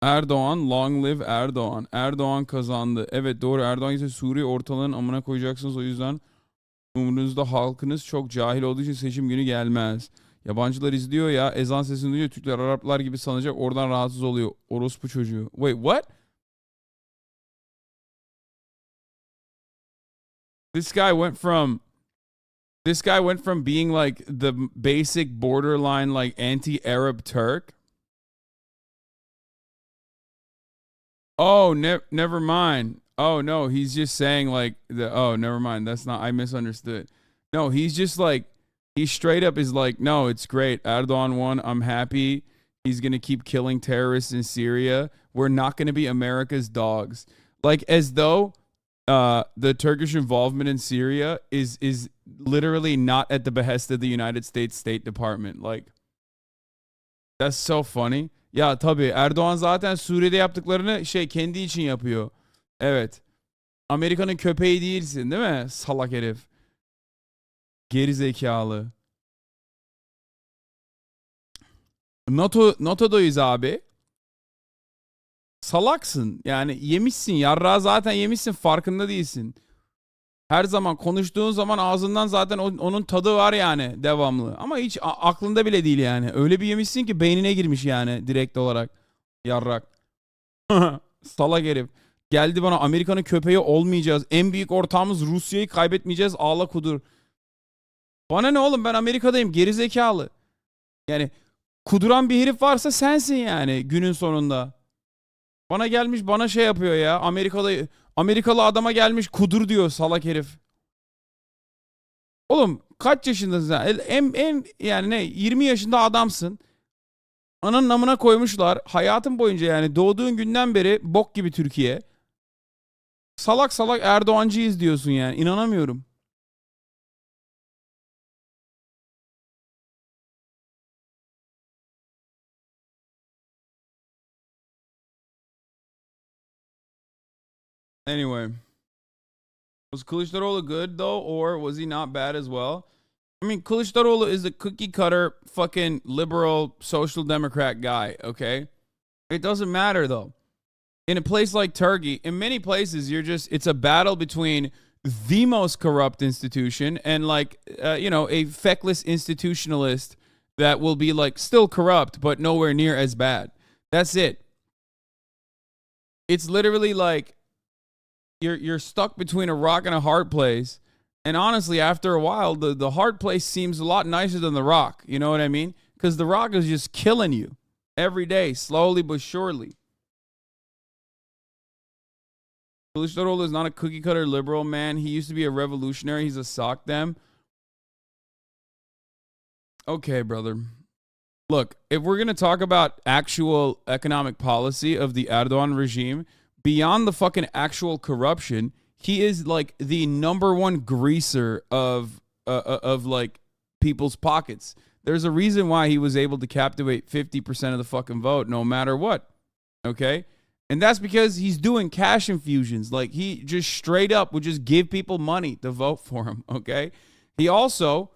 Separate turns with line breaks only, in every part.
Erdoğan, long live Erdoğan. Erdoğan kazandı. Evet doğru, Erdoğan ise Suriye ortalığın amına koyacaksınız, o yüzden umurunuzda halkınız çok cahil olduğu için seçim günü gelmez. Yabancılar izliyor ya, ezan sesini duyuyor, Türkler Araplar gibi sanacak, oradan rahatsız oluyor. Orospu çocuğu. Wait, what? This guy went from this guy went from being like the basic borderline like anti-Arab Turk. Oh, never mind. Oh no, he's just saying like the. Oh, never mind. That's not. I misunderstood. No, he's just like he straight up is like, no, it's great. Erdogan won. I'm happy. He's gonna keep killing terrorists in Syria. We're not gonna be America's dogs. Like as though the Turkish involvement in Syria is literally not at the behest of the United States State Department. Like that's so funny. Ya tabii Erdoğan zaten Suriye'de yaptıklarını kendi için yapıyor. Evet. Amerika'nın köpeği değilsin değil mi? Salak herif. Geri zekalı. NATO'dayız abi. Salaksın. Yani yemişsin. Yarrağı zaten yemişsin. Farkında değilsin. Her zaman konuştuğun zaman ağzından zaten onun tadı var yani devamlı. Ama hiç aklında bile değil yani. Öyle bir yemişsin ki beynine girmiş yani direkt olarak. Yarrak. Salak herif. Geldi bana Amerika'nın köpeği olmayacağız. En büyük ortağımız Rusya'yı kaybetmeyeceğiz. Ağla kudur. Bana ne oğlum, ben Amerika'dayım gerizekalı. Yani kuduran bir herif varsa sensin yani günün sonunda. Bana gelmiş bana şey yapıyor ya. Amerikalı adama gelmiş kudur diyor salak herif. Oğlum kaç yaşındasın sen? En yani ne 20 yaşında adamsın. Ananın namına koymuşlar. Hayatın boyunca yani doğduğun günden beri bok gibi Türkiye. Salak salak Erdoğancıyız diyorsun yani. İnanamıyorum. Anyway. Was Kılıçdaroğlu good though, or was he not bad as well? I mean, Kılıçdaroğlu is a cookie cutter fucking liberal social democrat guy, okay? It doesn't matter though. In a place like Turkey, in many places, it's a battle between the most corrupt institution and like, a feckless institutionalist that will be like still corrupt, but nowhere near as bad. That's it. It's literally like you're stuck between a rock and a hard place. And honestly, after a while, the hard place seems a lot nicer than the rock. You know what I mean? Because the rock is just killing you every day, slowly but surely. Kılıçdaroğlu is not a cookie cutter liberal, man. He used to be a revolutionary. He's a sock them. Okay, brother. Look, if we're going to talk about actual economic policy of the Erdogan regime, beyond the fucking actual corruption, he is like the number one greaser of like people's pockets. There's a reason why he was able to captivate 50% of the fucking vote no matter what. Okay? And that's because he's doing cash infusions. Like he just straight up would just give people money to vote for him, okay? He also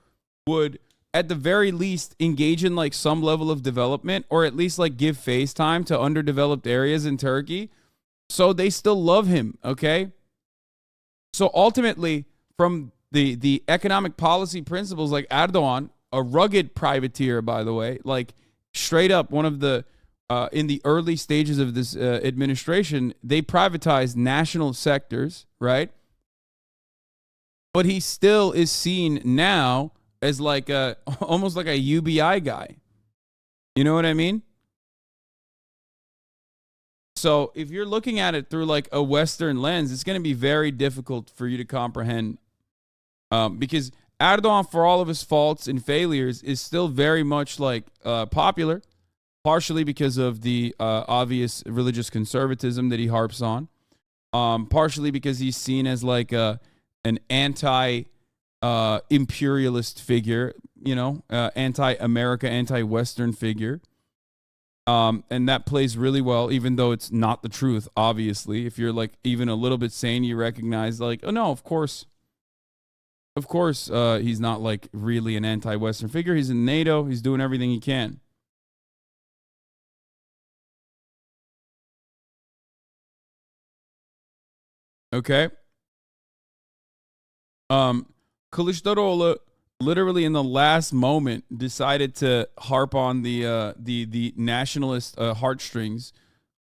would at the very least engage in like some level of development, or at least like give FaceTime to underdeveloped areas in Turkey. So they still love him, okay? So ultimately, from the economic policy principles, like Erdogan, a rugged privateer, by the way, like straight up one of the in the early stages of this administration, they privatized national sectors, right? But he still is seen now as like a almost like a UBI guy. You know what I mean? So if you're looking at it through like a Western lens, it's going to be very difficult for you to comprehend, because Erdogan, for all of his faults and failures, is still very much like popular, partially because of the obvious religious conservatism that he harps on, partially because he's seen as like an anti imperialist figure, anti-America, anti-Western figure. And that plays really well, even though it's not the truth, obviously. If you're like even a little bit sane, you recognize like, oh no, of course, he's not like really an anti-Western figure. He's in NATO. He's doing everything he can. Okay. Kılıçdaroğlu literally in the last moment decided to harp on the nationalist heartstrings,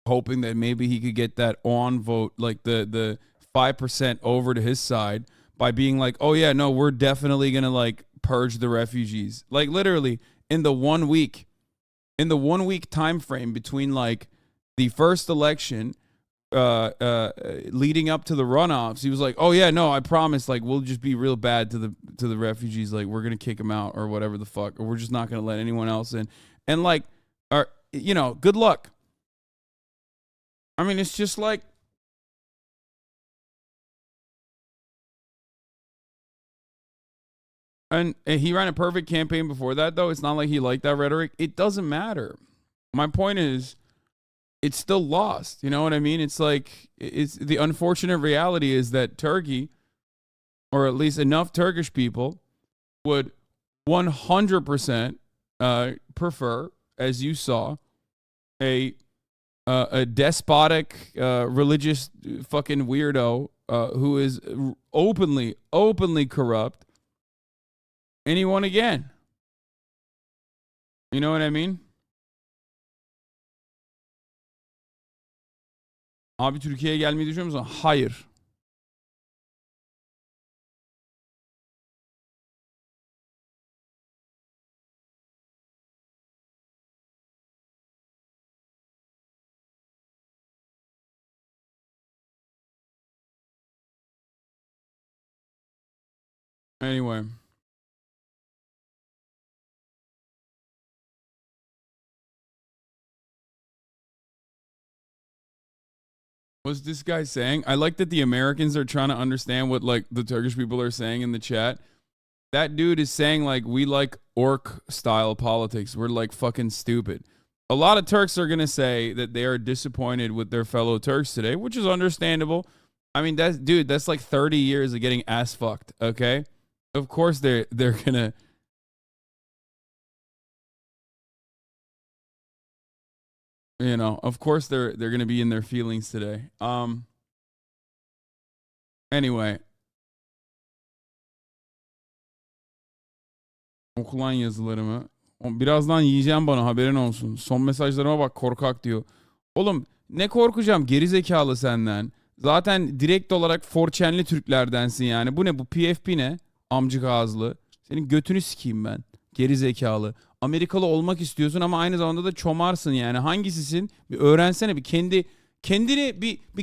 hoping that maybe he could get that on vote, like the 5% over to his side by being like, oh yeah, no, we're definitely gonna like purge the refugees. Like literally in the 1 week, time frame between like the first election leading up to the runoffs, he was like, "Oh yeah, no, I promise. Like, we'll just be real bad to the refugees. Like, we're gonna kick them out or whatever the fuck, or we're just not gonna let anyone else in." And like, good luck. I mean, it's just like, and he ran a perfect campaign before that, though. It's not like he liked that rhetoric. It doesn't matter. My point is, it's still lost. You know what I mean? It's like, it's the unfortunate reality is that Turkey, or at least enough Turkish people, would 100% prefer, as you saw, a despotic, religious fucking weirdo who is openly corrupt. And he won again. You know what I mean? Abi Türkiye'ye gelmeyi düşünüyor musun? Hayır. Anyway. What's this guy saying? I like that the Americans are trying to understand what like the Turkish people are saying in the chat. That dude is saying like we like orc style politics. We're like fucking stupid. A lot of Turks are gonna say that they are disappointed with their fellow Turks today, which is understandable. I mean, that's like 30 years of getting ass fucked. Okay, of course they're gonna. You know, of course they're gonna be in their feelings today. Anyway, okulan yazılarımı. Birazdan yiyeceğim bana haberin olsun. Son mesajlarıma bak korkak diyor. Oğlum ne korkacağım gerizekalı senden. Zaten direkt olarak forçenli Türklerdensin yani. Bu ne bu PFP ne? Amcık ağızlı. Senin götünü sikeyim ben. Gerizekalı. Amerikalı olmak istiyorsun ama aynı zamanda da çomarsın yani. Hangisisin? Bir öğrensene bir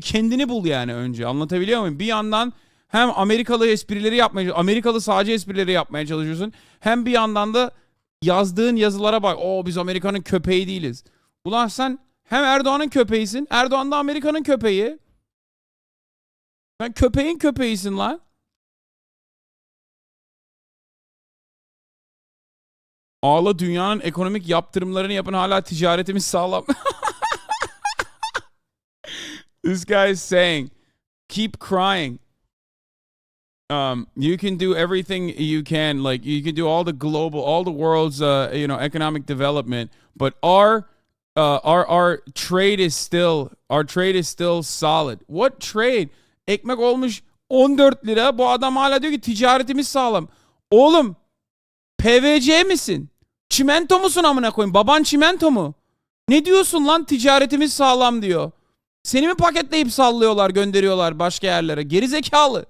kendini bul yani önce. Anlatabiliyor muyum? Bir yandan hem Amerikalı esprileri yapmaya, Amerikalı sağcı esprileri yapmaya çalışıyorsun. Hem bir yandan da yazdığın yazılara bak. Oo biz Amerika'nın köpeği değiliz. Ulan sen hem Erdoğan'ın köpeğisin. Erdoğan da Amerika'nın köpeği. Sen köpeğin köpeğisin lan. Ağla dünyanın ekonomik yaptırımlarını yapın hala ticaretimiz sağlam. This guy is saying, keep crying. You can do everything you can, like you can do all the world's, economic development, but our trade is still solid. What trade? Ekmek olmuş 14 lira. Bu adam hala diyor ki ticaretimiz sağlam. Oğlum, PVC misin? Çimento musun amına koyayım? Baban çimento mu? Ne diyorsun lan ticaretimiz sağlam diyor. Seni mi paketleyip sallıyorlar, gönderiyorlar başka yerlere? Gerizekalı.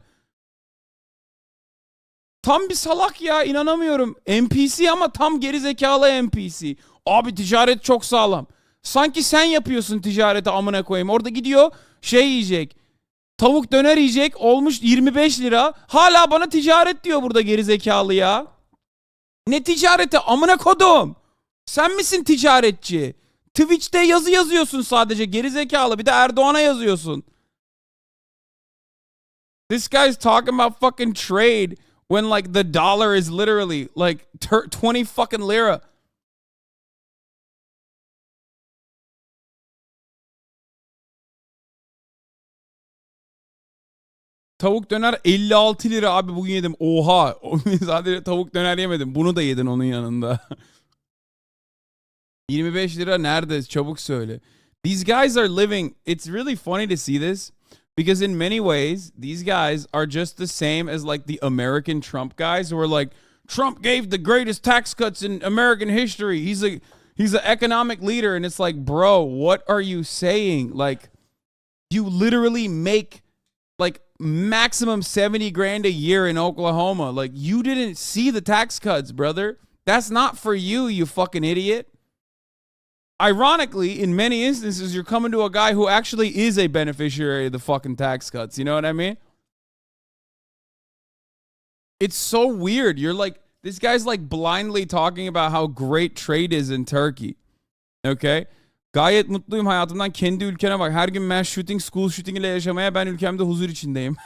Tam bir salak ya, inanamıyorum. NPC ama tam gerizekalı NPC. Abi ticaret çok sağlam. Sanki sen yapıyorsun ticareti amına koyayım. Orada gidiyor şey yiyecek. Tavuk döner yiyecek, olmuş 25 lira. Hala bana ticaret diyor burada gerizekalı ya. Ne ticareti amına kodum? Sen misin ticaretçi? Twitch'te yazı yazıyorsun sadece gerizekalı. Bir de Erdoğan'a yazıyorsun. This guy's talking about fucking trade when like the dollar is literally like 20 fucking lira. Tavuk döner 56 lira abi bugün yedim. Oha. Sadece tavuk döner yemedim. Bunu da yedin onun yanında. 25 lira nerede? Çabuk söyle. These guys are living. It's really funny to see this. Because in many ways, these guys are just the same as like the American Trump guys who are like, Trump gave the greatest tax cuts in American history. He's an economic leader. And it's like, bro, what are you saying? Like, you literally make like maximum 70 grand a year in Oklahoma. Like, you didn't see the tax cuts, brother. That's not for you, you fucking idiot. Ironically, in many instances, you're coming to a guy who actually is a beneficiary of the fucking tax cuts. You know what I mean? It's so weird. You're like, this guy's like blindly talking about how great trade is in Turkey. Okay? Gayet mutluyum hayatımdan, kendi ülkene bak. Her gün mass shooting, school shooting ile yaşamaya, ben ülkemde huzur içindeyim.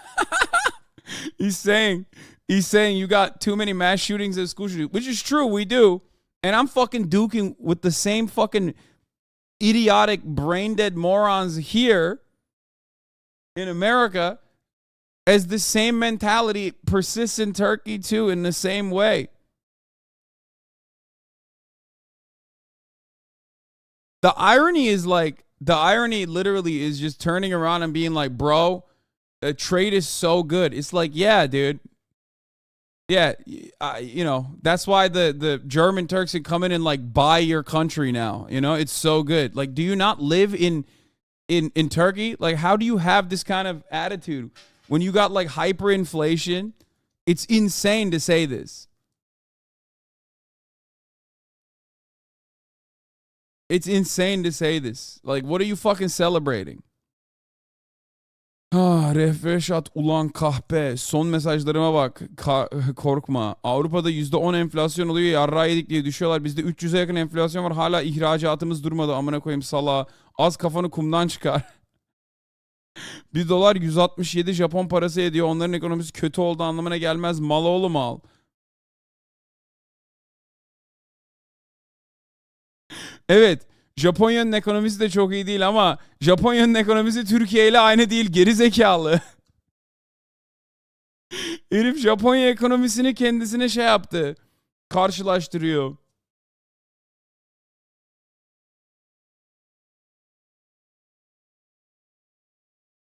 He's saying you got too many mass shootings and school shootings, which is true, we do. And I'm fucking duking with the same fucking idiotic brain dead morons here in America as the same mentality persists in Turkey too, in the same way. The irony literally is just turning around and being like, bro, the trade is so good. It's like, yeah, dude. Yeah, that's why the German Turks can come in and like buy your country now. You know, it's so good. Like, do you not live in Turkey? Like, how do you have this kind of attitude when you got like hyperinflation? It's insane to say this. It's insane to say this. Like, what are you fucking celebrating? Refresh at ulan kahpe. Son mesajlarıma bak. Korkma. Avrupa'da %10 enflasyon oluyor. Yarrağı yedik diye düşüyorlar. Bizde 300'e yakın enflasyon var. Hala ihracatımız durmadı. Amına koyayım salağa. Az kafanı kumdan çıkar. $1 167 Japon parası ediyor. Onların ekonomisi kötü oldu anlamına gelmez. Mal oğlu mal. Evet. Japonya'nın ekonomisi de çok iyi değil ama Japonya'nın ekonomisi Türkiye ile aynı değil, geri zekalı. Herif Japonya ekonomisini kendisine şey yaptı. Karşılaştırıyor.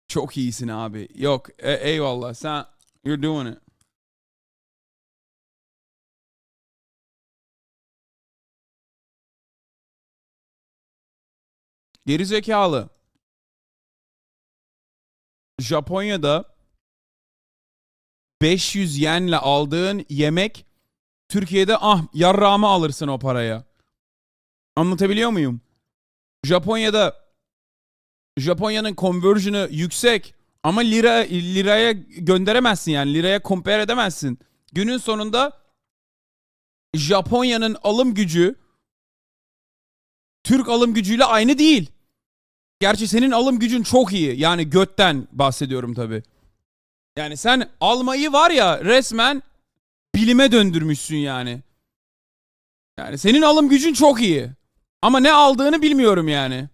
Çok iyisin abi. Yok, eyvallah. Sen, you're doing it. Geri zekalı. Japonya'da 500 yenle aldığın yemek Türkiye'de yarrağımı alırsın o paraya. Anlatabiliyor muyum? Japonya'nın conversion'ı yüksek ama liraya gönderemezsin, yani liraya compare edemezsin. Günün sonunda Japonya'nın alım gücü Türk alım gücüyle aynı değil. Gerçi senin alım gücün çok iyi. Yani götten bahsediyorum tabii. Yani sen almayı var ya resmen bilime döndürmüşsün yani. Yani senin alım gücün çok iyi. Ama ne aldığını bilmiyorum yani.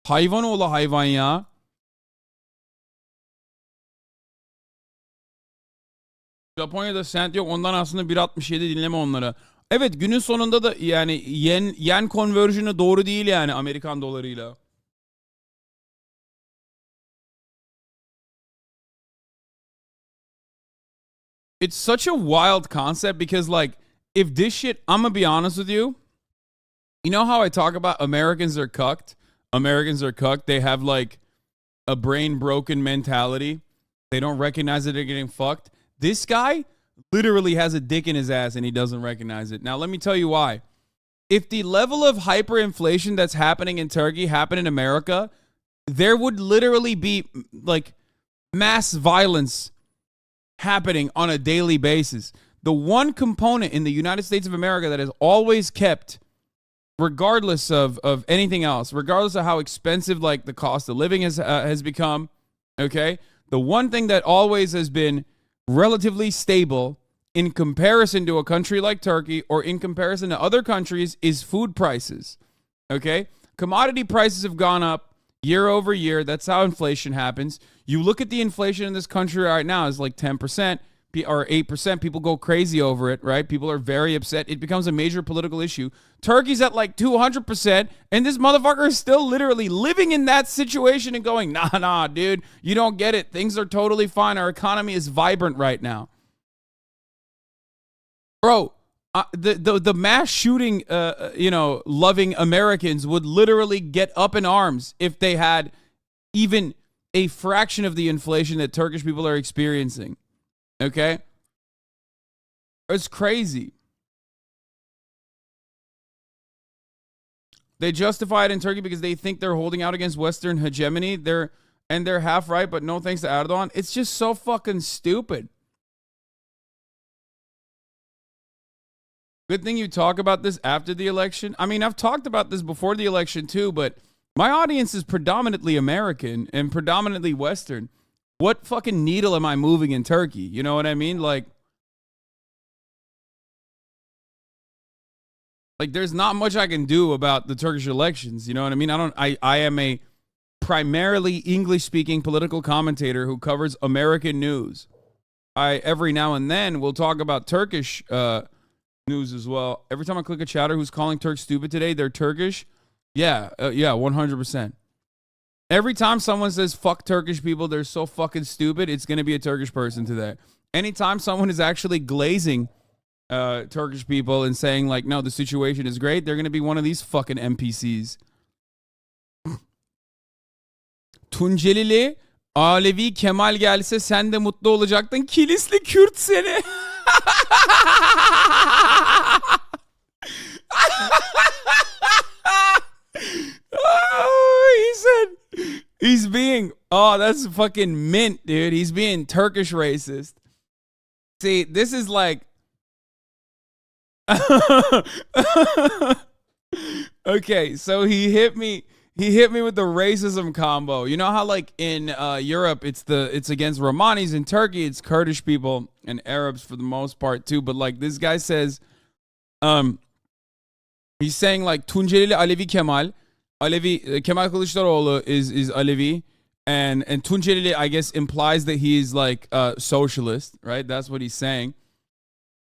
Hayvan oğlu hayvan ya. Japonya'da sent yok, ondan aslında 1.67, dinleme onlara. Evet, günün sonunda da yani yen conversion'ı doğru değil yani Amerikan dolarıyla. It's such a wild concept because like if this shit, I'm gonna be honest with you. You know how I talk about Americans are cucked? Americans are cucked. They have like a brain broken mentality. They don't recognize that they're getting fucked. This guy literally has a dick in his ass and he doesn't recognize it. Now, let me tell you why. If the level of hyperinflation that's happening in Turkey happened in America, there would literally be like mass violence happening on a daily basis. The one component in the United States of America that has always kept, regardless of anything else, regardless of how expensive like the cost of living has become, okay? The one thing that always has been relatively stable in comparison to a country like Turkey or in comparison to other countries is food prices. Okay? Commodity prices have gone up year over year. That's how inflation happens. You look at the inflation in this country right now is like 10%. or 8%. People go crazy over it, right? People are very upset. It becomes a major political issue. Turkey's at like 200%, and this motherfucker is still literally living in that situation and going, nah, dude, you don't get it. Things are totally fine. Our economy is vibrant right now. Bro, the mass shooting, loving Americans would literally get up in arms if they had even a fraction of the inflation that Turkish people are experiencing. Okay? It's crazy. They justify it in Turkey because they think they're holding out against Western hegemony. They're half right, but no thanks to Erdogan. It's just so fucking stupid. Good thing you talk about this after the election. I mean, I've talked about this before the election too, but my audience is predominantly American and predominantly Western. What fucking needle am I moving in Turkey? You know what I mean? Like there's not much I can do about the Turkish elections. You know what I mean? I am a primarily English speaking political commentator who covers American news. I every now and then will talk about Turkish news as well. Every time I click a chatter who's calling Turks stupid today, they're Turkish. Yeah, 100%. Every time someone says fuck Turkish people, they're so fucking stupid, it's going to be a Turkish person today. Anytime someone is actually glazing Turkish people and saying like, no, the situation is great, they're going to be one of these fucking NPCs. Tuncelili Alevi Kemal gelse sen de mutlu olacaktın. Kilisli Kürt seni. He said he's being, that's fucking mint, dude. He's being Turkish racist. See, this is like, okay, so he hit me with the racism combo. You know how like in Europe it's against Romanis, in Turkey it's Kurdish people and Arabs for the most part too, but like this guy says he's saying like Tuncelili Alevi Kemal Kemal Kılıçdaroğlu is Alevi, and Tuncelili I guess implies that he's like socialist, right? That's what he's saying.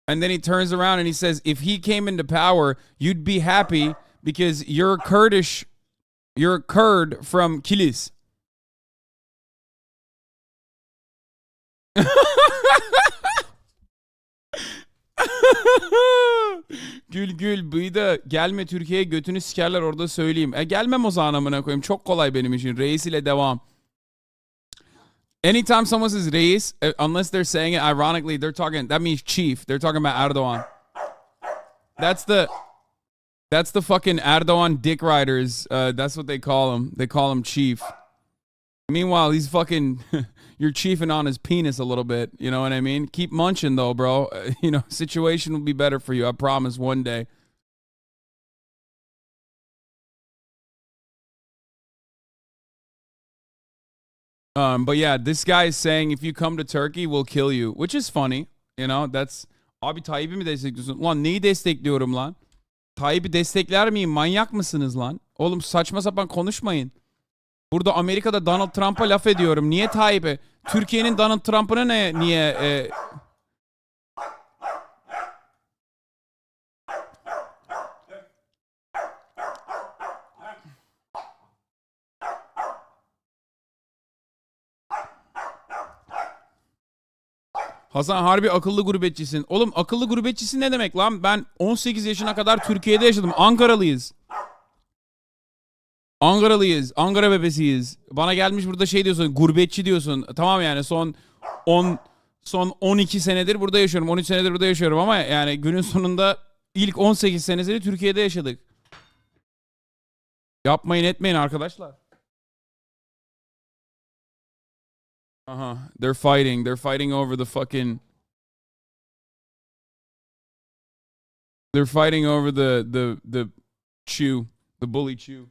And then he turns around and he says, if he came into power, you'd be happy because you're Kurdish. You're a Kurd from Kilis. Gül bıydı gelme Türkiye'ye götünü sikerler orada söyleyeyim. Gelmem o zaman amına koyayım. Çok kolay benim için. Reis ile devam. Anytime someone says reis, unless they're saying it ironically, that means chief. They're talking about Erdogan. That's the fucking Erdogan dick riders. That's what they call him. They call him chief. Meanwhile, he's fucking, you're chiefing on his penis a little bit. You know what I mean? Keep munching though, bro. Situation will be better for you. I promise one day. But yeah, this guy is saying if you come to Turkey, we'll kill you, which is funny. That's abi Tayyip'i mi destekliyorsun? Lan neyi destekliyorum lan? Tayyip'i destekler miyim? Manyak mısınız lan? Oğlum saçma sapan konuşmayın. Burada Amerika'da Donald Trump'a laf ediyorum. Niye Tayyip'e? Türkiye'nin Donald Trump'ına niye Hasan harbi akıllı gurbetçisin. Oğlum akıllı gurbetçisin ne demek lan? Ben 18 yaşına kadar Türkiye'de yaşadım. Ankaralıyız. Ankara bebesiyiz. Bana gelmiş burada şey diyorsun, gurbetçi diyorsun. Tamam yani son 12 senedir burada yaşıyorum. 13 senedir burada yaşıyorum ama yani günün sonunda ilk 18 senesini Türkiye'de yaşadık. Yapmayın etmeyin arkadaşlar. They're fighting. They're fighting over the fucking. They're fighting over the chew, the bully chew,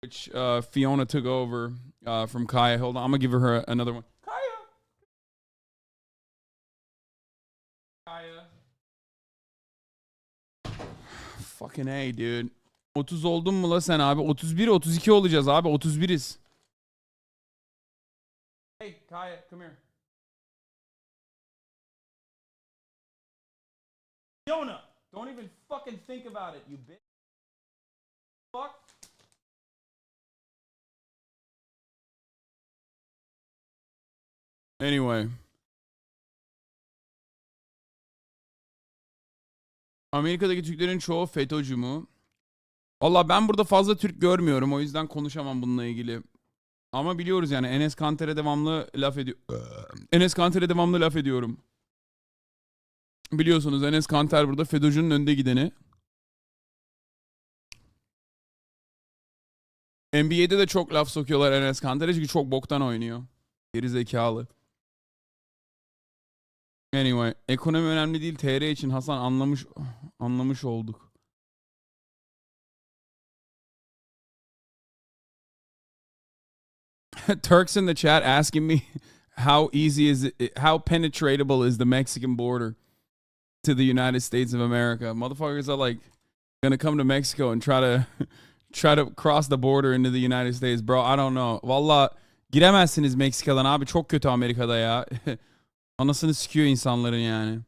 which Fiona took over from Kaya. Hold on, I'm gonna give her another one. Kaya. Fucking A, dude. 30 oldun mu la sen abi? 31, 32 olacağız abi. 31'iz. Hey, Kaya, come here. Fiona, don't even fucking think about it, you bitch. Fuck. Anyway. Amerika'daki Türklerin çoğu FETÖ'cü mü? Valla ben burada fazla Türk görmüyorum. O yüzden konuşamam bununla ilgili. Ama biliyoruz yani Enes Kanter'e devamlı laf ediyor. Enes Kanter'e devamlı laf ediyorum. Biliyorsunuz Enes Kanter burada FETÖ'cünün önde gideni. NBA'de de çok laf sokuyorlar Enes Kanter'e çünkü çok boktan oynuyor. Geri zekalı. Anyway, ekonomi önemli değil TR için Hasan anlamış olduk. Turks in the chat asking me how penetratable is the Mexican border to the United States of America. Motherfuckers are like gonna come to Mexico and try to cross the border into the United States, bro. I don't know. Valla giremezsiniz Meksika'dan abi. Çok kötü Amerika'da ya. Anasını sikiyor insanların yani.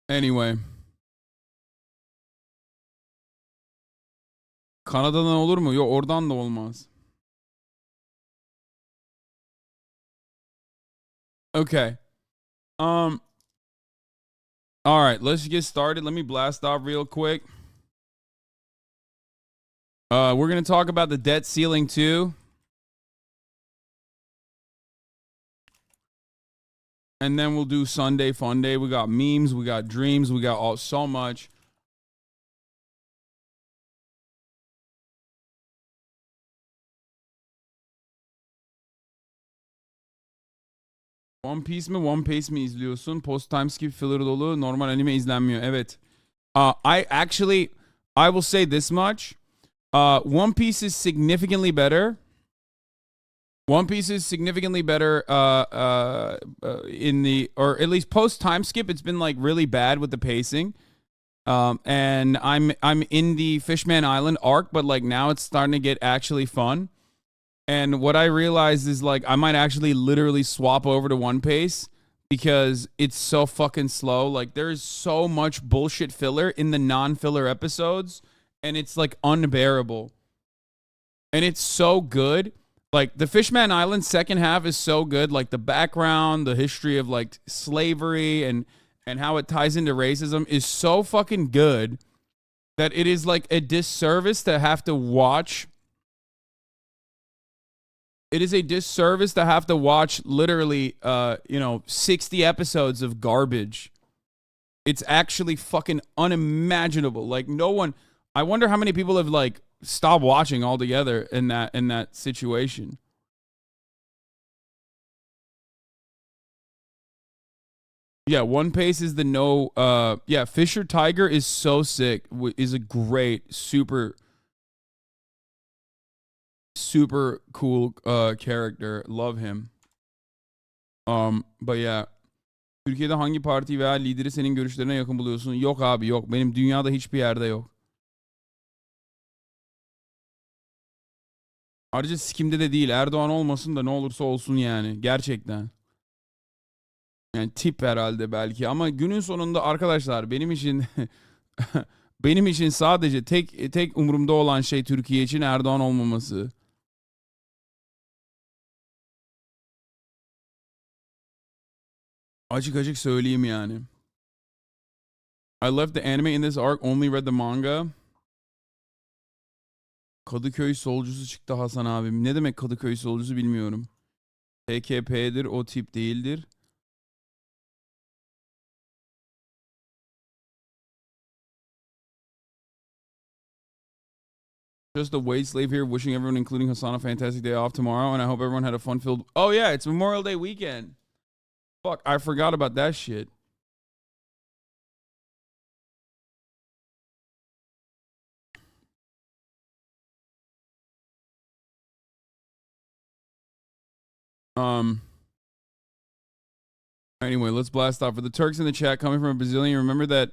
Anyway. Kanada'dan olur mu? Yok oradan da olmaz. Okay. All right, let's get started. Let me blast off real quick. We're going to talk about the debt ceiling too. And then we'll do Sunday Fun Day. We got memes, we got dreams, we got so much. One Piece mi One Piece mi izliyorsun? Post time skip filler dolu normal anime izlenmiyor. Evet. I will say this much. One Piece is significantly better. One Piece is significantly better in the, or at least post time skip. It's been like really bad with the pacing. And I'm in the Fishman Island arc, but like now it's starting to get actually fun. And what I realized is like I might actually literally swap over to One Piece because it's so fucking slow. Like there is so much bullshit filler in the non-filler episodes, and it's like unbearable. And it's so good. Like the Fishman Island second half is so good. Like the background, the history of like slavery and how it ties into racism is so fucking good that it is like a disservice to have to watch. It is a disservice to have to watch literally 60 episodes of garbage. It's actually fucking unimaginable. Like no one, I wonder how many people have like stopped watching altogether in that situation. Yeah, One Piece is the Fisher Tiger is so sick. Is a great super cool character. Love him. But yeah. Türkiye'de hangi parti veya lideri senin görüşlerine yakın buluyorsun? Yok abi yok. Benim dünyada hiçbir yerde yok. Ayrıca sikimde de değil. Erdoğan olmasın da ne olursa olsun yani. Gerçekten. Yani tip herhalde belki ama günün sonunda arkadaşlar benim için benim için sadece tek umurumda olan şey Türkiye için Erdoğan olmaması. Açık açık söyleyeyim yani. I left the anime in this arc, only read the manga. Kadıköy solcusu çıktı Hasan abim. Ne demek Kadıköy solcusu bilmiyorum. PKP'dir, o tip değildir. Just a wage slave here, wishing everyone, including Hasan, a fantastic day off tomorrow, and I hope everyone had a fun-filled... Oh yeah, it's Memorial Day weekend. Fuck, I forgot about that shit. Anyway, let's blast off. For the Turks in the chat coming from a Brazilian, remember that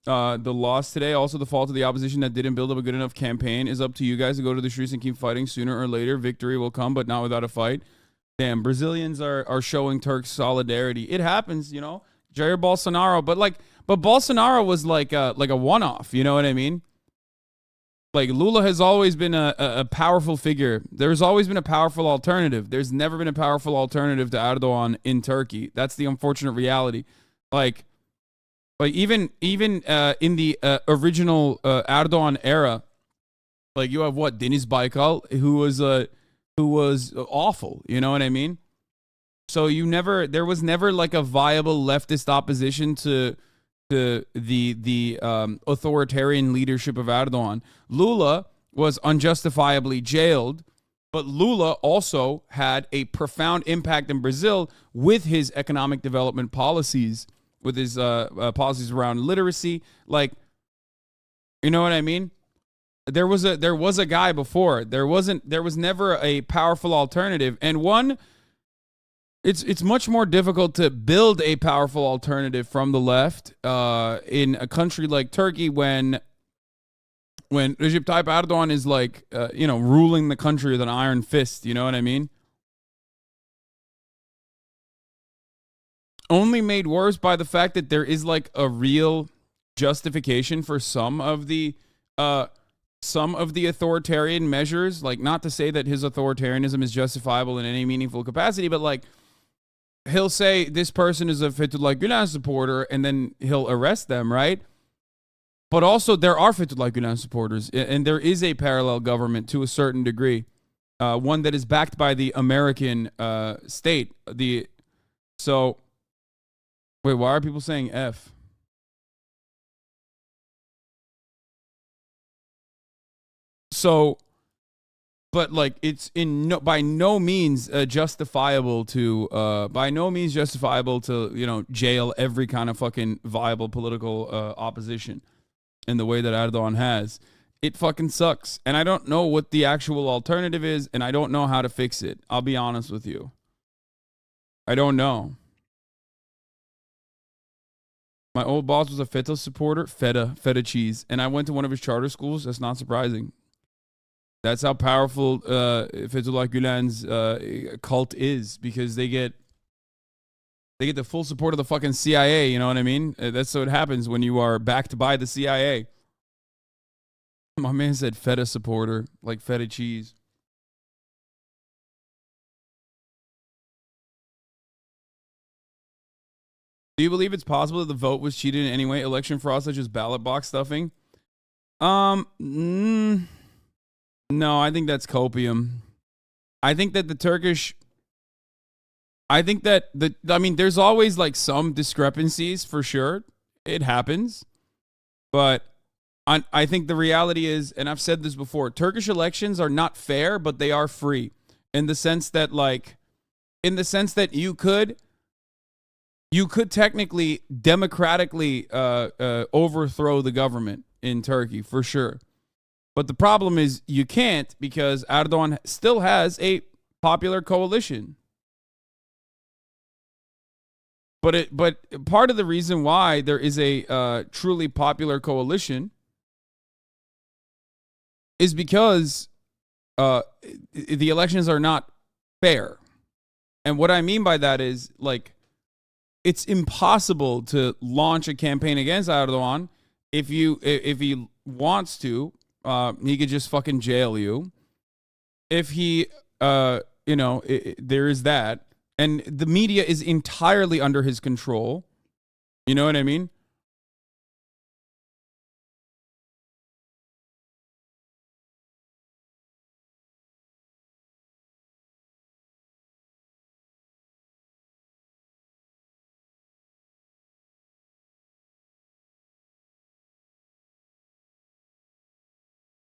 The loss today, also the fault of the opposition that didn't build up a good enough campaign. Is up to you guys to go to the streets and keep fighting. Sooner or later, victory will come, but not without a fight. Damn, Brazilians are showing Turks solidarity. It happens, you know. Jair Bolsonaro, but Bolsonaro was like a one-off. You know what I mean? Like Lula has always been a powerful figure. There's always been a powerful alternative. There's never been a powerful alternative to Erdogan in Turkey. That's the unfortunate reality. Like even in the original Erdogan era, like you have what, Deniz Baykal, who was awful. You know what I mean? So there was never like a viable leftist opposition to the authoritarian leadership of Erdogan. Lula was unjustifiably jailed, but Lula also had a profound impact in Brazil with his economic development policies, with his policies around literacy. Like, you know what I mean? There was a guy before. There was never a powerful alternative, and one. It's much more difficult to build a powerful alternative from the left in a country like Turkey when Recep Tayyip Erdogan is like ruling the country with an iron fist. You know what I mean? Only made worse by the fact that there is like a real justification for some of the authoritarian measures. Like, not to say that his authoritarianism is justifiable in any meaningful capacity, but like, he'll say this person is a Fethullah Gulen supporter, and then he'll arrest them, right? But also, there are Fethullah Gulen supporters, and there is a parallel government to a certain degree, one that is backed by the American state. Wait, why are people saying F? So, but like, it's by no means justifiable to jail every kind of fucking viable political opposition in the way that Erdogan has. It fucking sucks, and I don't know what the actual alternative is, and I don't know how to fix it. I'll be honest with you. I don't know. My old boss was a feta supporter, feta cheese, and I went to one of his charter schools. That's not surprising. That's how powerful Fethullah Gulen's cult is, because they get the full support of the fucking CIA. You know what I mean? That's what happens when you are backed by the CIA. My man said feta supporter, like feta cheese. Do you believe it's possible that the vote was cheated in any way? Election fraud such as ballot box stuffing? No, I think that's copium. I think that there's always like some discrepancies for sure. It happens. But I think the reality is, and I've said this before, Turkish elections are not fair, but they are free in the sense that you could technically democratically overthrow the government in Turkey for sure. But the problem is you can't, because Erdogan still has a popular coalition. But part of the reason why there is a truly popular coalition is because the elections are not fair. And what I mean by that is, like, it's impossible to launch a campaign against Erdogan if he wants to. He could just fucking jail you. If he, there is that. And the media is entirely under his control. You know what I mean?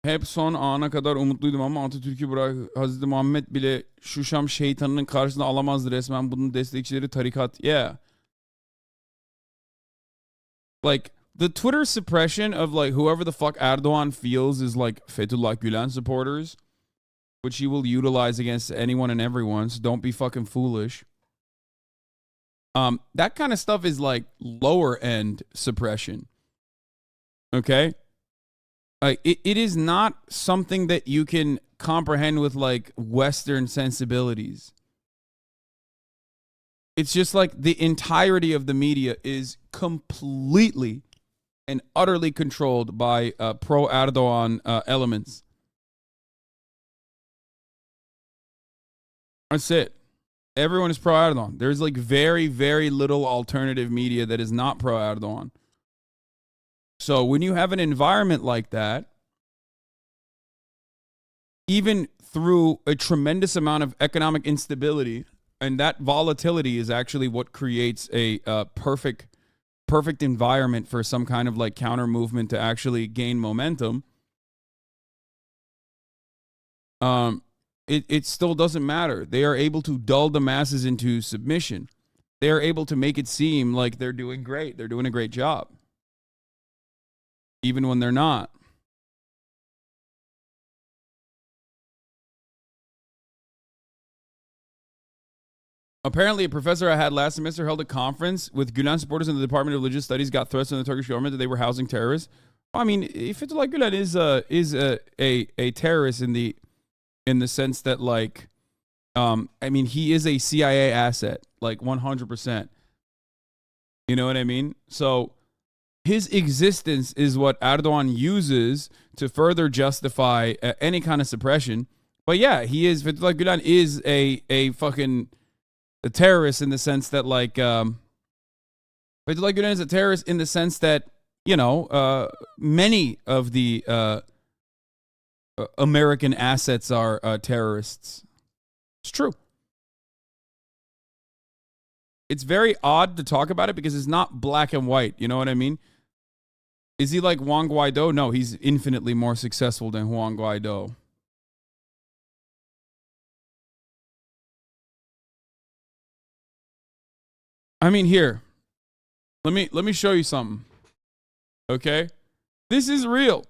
Hep son ana kadar umutluydum ama Atatürk'ü bırak, Hazreti Muhammed bile şu Şam şeytanının karşısında alamazdı resmen. Bunun destekçileri tarikat. Yeah. Like, the Twitter suppression of, like, whoever the fuck Erdogan feels is, like, Fethullah Gulen supporters, which he will utilize against anyone and everyone, so don't be fucking foolish. That kind of stuff is, like, lower end suppression. Okay? It is not something that you can comprehend with like Western sensibilities. It's just like the entirety of the media is completely and utterly controlled by pro Erdogan elements. That's it. Everyone is pro Erdogan. There's like very, very little alternative media that is not pro Erdogan. So when you have an environment like that, even through a tremendous amount of economic instability, and that volatility is actually what creates a perfect environment for some kind of like counter movement to actually gain momentum. It still doesn't matter. They are able to dull the masses into submission. They are able to make it seem like they're doing great. They're doing a great job, even when they're not. Apparently, a professor I had last semester held a conference with Gulen supporters in the Department of Religious Studies got threats from the Turkish government that they were housing terrorists. I mean, Fethullah Gulen is a terrorist in the sense that like, I mean, he is a CIA asset, like 100%. You know what I mean? So his existence is what Erdogan uses to further justify any kind of suppression. But yeah, Fethullah Gulen is a fucking a terrorist in the sense that like Fethullah Gulen is a terrorist in the sense that, you know, many of the American assets are terrorists. It's true. It's very odd to talk about it because it's not black and white. You know what I mean? Is he like Juan Guaido? No, he's infinitely more successful than Juan Guaido. I mean, here, let me show you something. Okay, this is real.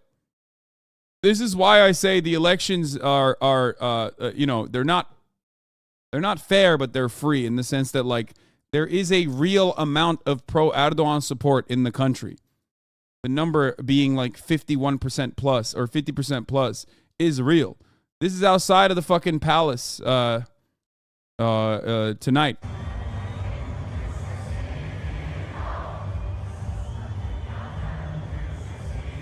This is why I say the elections are you know, they're not fair, but they're free in the sense that like there is a real amount of pro Erdogan support in the country. The number being like 51% plus or 50% plus is real. This is outside of the fucking palace tonight.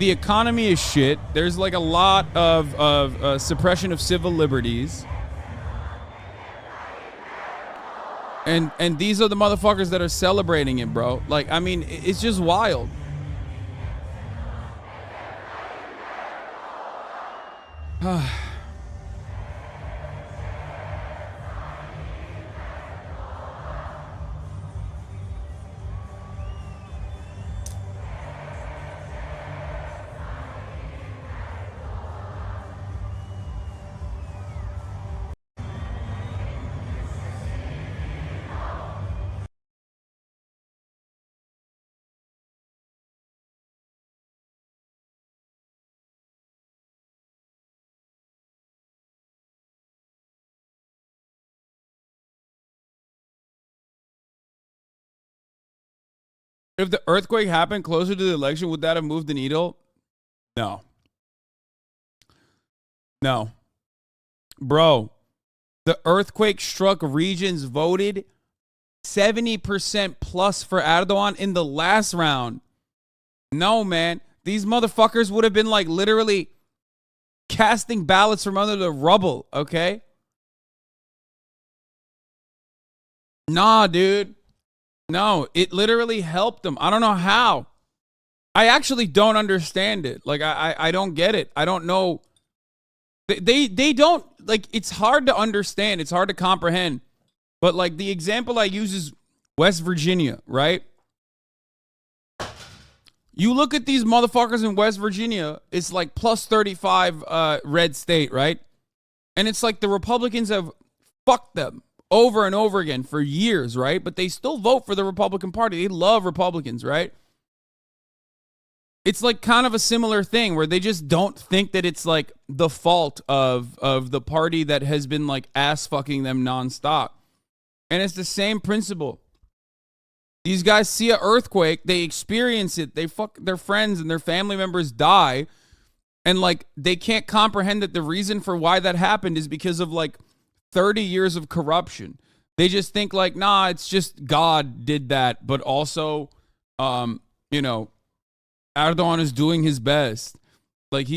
The economy is shit. There's like a lot of suppression of civil liberties. And these are the motherfuckers that are celebrating it, bro. Like, I mean, it's just wild. If the earthquake happened closer to the election, would that have moved the needle? No. No. Bro, the earthquake struck regions voted 70% plus for Erdogan in the last round. No, man. These motherfuckers would have been like literally casting ballots from under the rubble, okay? Nah, dude. No, it literally helped them. I don't know how. I actually don't understand it. Like, I don't get it. I don't know. They don't, like, it's hard to understand. It's hard to comprehend. But, like, the example I use is West Virginia, right? You look at these motherfuckers in West Virginia, it's like plus 35 red state, right? And it's like the Republicans have fucked them over and over again for years, right? But they still vote for the Republican Party. They love Republicans, right? It's like kind of a similar thing where they just don't think that it's like the fault of the party that has been like ass fucking them nonstop. And it's the same principle. These guys see an earthquake, they experience it, they fuck their friends and their family members die, and like they can't comprehend that the reason for why that happened is because of like 30 years of corruption. They just think like, nah, it's just God did that, but also, you know, Erdogan is doing his best. Like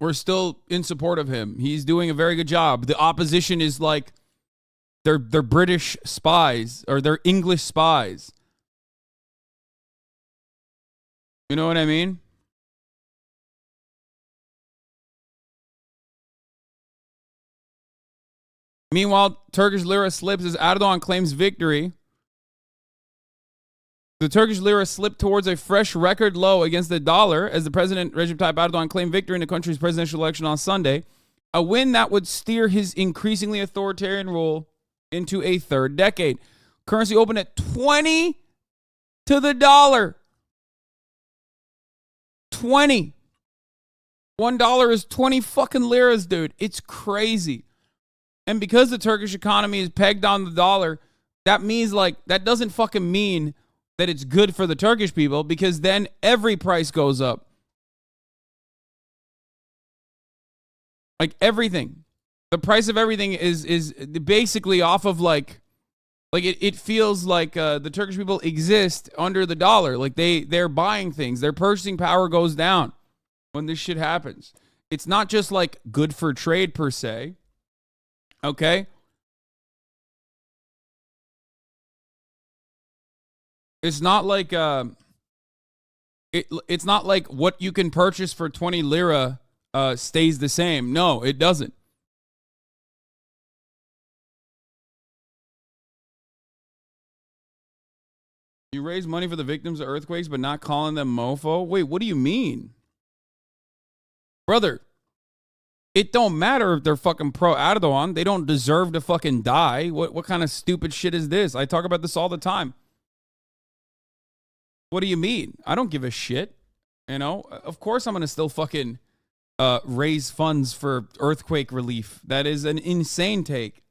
we're still in support of him. He's doing a very good job. The opposition is like they're British spies or they're English spies. You know what I mean? Meanwhile, Turkish lira slips as Erdogan claims victory. The Turkish lira slipped towards a fresh record low against the dollar as the president Recep Tayyip Erdogan claimed victory in the country's presidential election on Sunday, a win that would steer his increasingly authoritarian rule into a third decade. Currency opened at 20 to the dollar. 20. $1 is 20 fucking liras, dude. It's crazy. And because the Turkish economy is pegged on the dollar, that means like, that doesn't fucking mean that it's good for the Turkish people, because then every price goes up. Like everything. The price of everything is basically off of like it feels like the Turkish people exist under the dollar. Like they're buying things. Their purchasing power goes down when this shit happens. It's not just like good for trade per se. Okay? It's not like it's not like what you can purchase for 20 lira stays the same. No, it doesn't. You raise money for the victims of earthquakes but not calling them mofo? Wait, what do you mean? Brother, it don't matter if they're fucking pro Erdogan. They don't deserve to fucking die. What kind of stupid shit is this? I talk about this all the time. What do you mean? I don't give a shit. You know, of course I'm going to still fucking raise funds for earthquake relief. That is an insane take.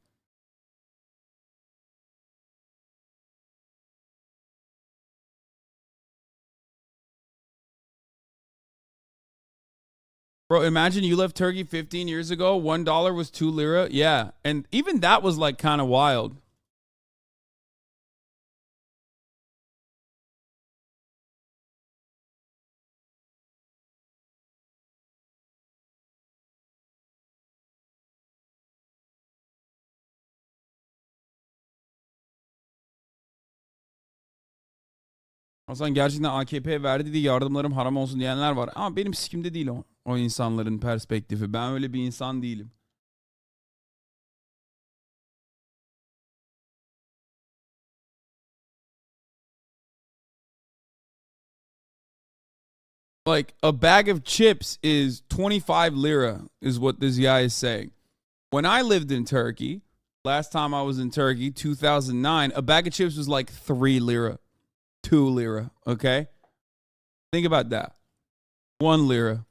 Bro, imagine you left Turkey 15 years ago. $1 was 2 lira. Yeah. And even that was like kind of wild. Hasan gerçekten AKP verdi diye yardımlarım haram olsun diyenler var. Ama benim sikimde değil o insanların perspektifi. Ben öyle bir insan değilim. Like a bag of chips is 25 lira is what this guy is saying. When I lived in Turkey, last time I was in Turkey, 2009, a bag of chips was like 3 lira, 2 lira, okay? Think about that. 1 lira.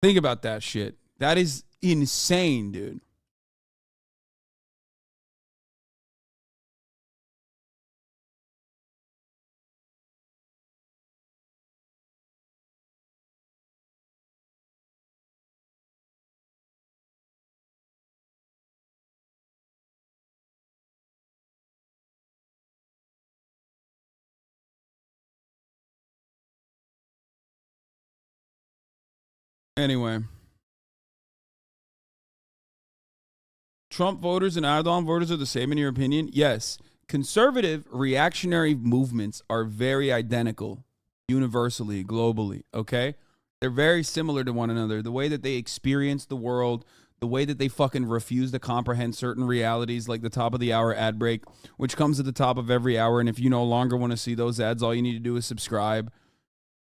Think about that shit. That is insane, dude. Anyway, Trump voters and Erdogan voters are the same in your opinion? Yes. Conservative reactionary movements are very identical universally, globally, okay? They're very similar to one another. The way that they experience the world, the way that they fucking refuse to comprehend certain realities, like the top of the hour ad break, which comes at the top of every hour. And if you no longer want to see those ads, all you need to do is subscribe.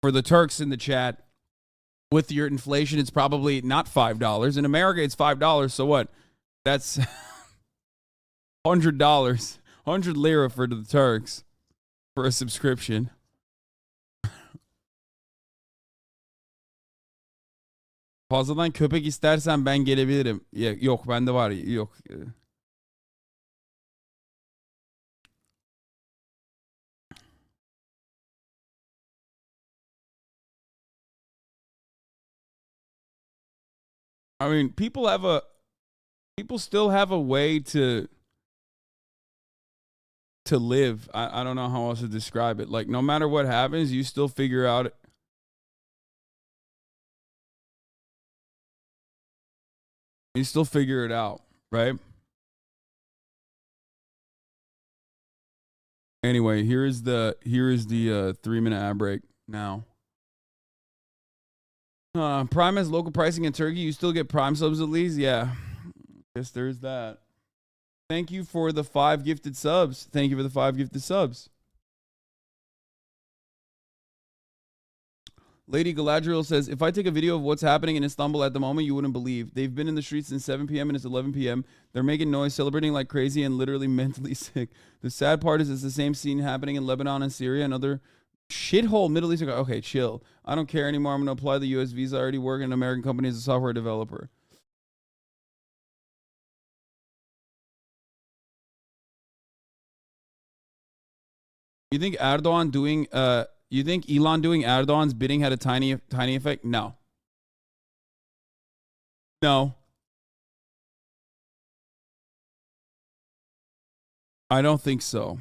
For the Turks in the chat, with your inflation, it's probably not $5. In America, it's $5. So what? That's $100, 100 lira for the Turks for a subscription. Fazladan köpek istersen ben gelebilirim. Yok bende var. Yok. I mean, people still have a way to live. I don't know how else to describe it. Like no matter what happens, you still figure out it out, right? Anyway, here is the 3-minute ad break now. Prime has local pricing in Turkey. You still get Prime subs at least? Yeah. Guess there's that. Thank you for the 5 gifted subs. Thank you for the 5 gifted subs. Lady Galadriel says, if I take a video of what's happening in Istanbul at the moment, you wouldn't believe. They've been in the streets since 7 p.m. and it's 11 p.m. They're making noise, celebrating like crazy, and literally mentally sick. The sad part is it's the same scene happening in Lebanon and Syria and other shithole Middle Eastern. Okay, chill. I don't care anymore. I'm going to apply the U.S. visa. I already work in an American company as a software developer. You think Erdogan doing you think Elon doing Erdogan's bidding had a tiny effect? No. No. I don't think so.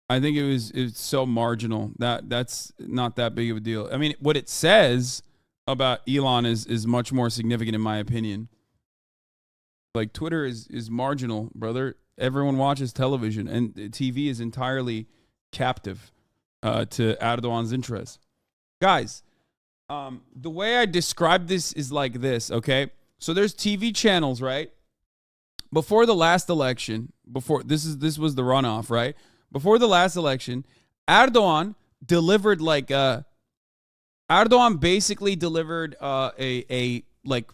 I think it's so marginal that's not that big of a deal. I mean, what it says about Elon is much more significant in my opinion. Like Twitter is marginal, brother. Everyone watches television, and TV is entirely captive to Erdogan's interests. Guys, the way I describe this is like this, okay? So there's TV channels, right? Before the last election, this was the runoff, right? Before the last election, Erdogan delivered Erdogan basically delivered a like,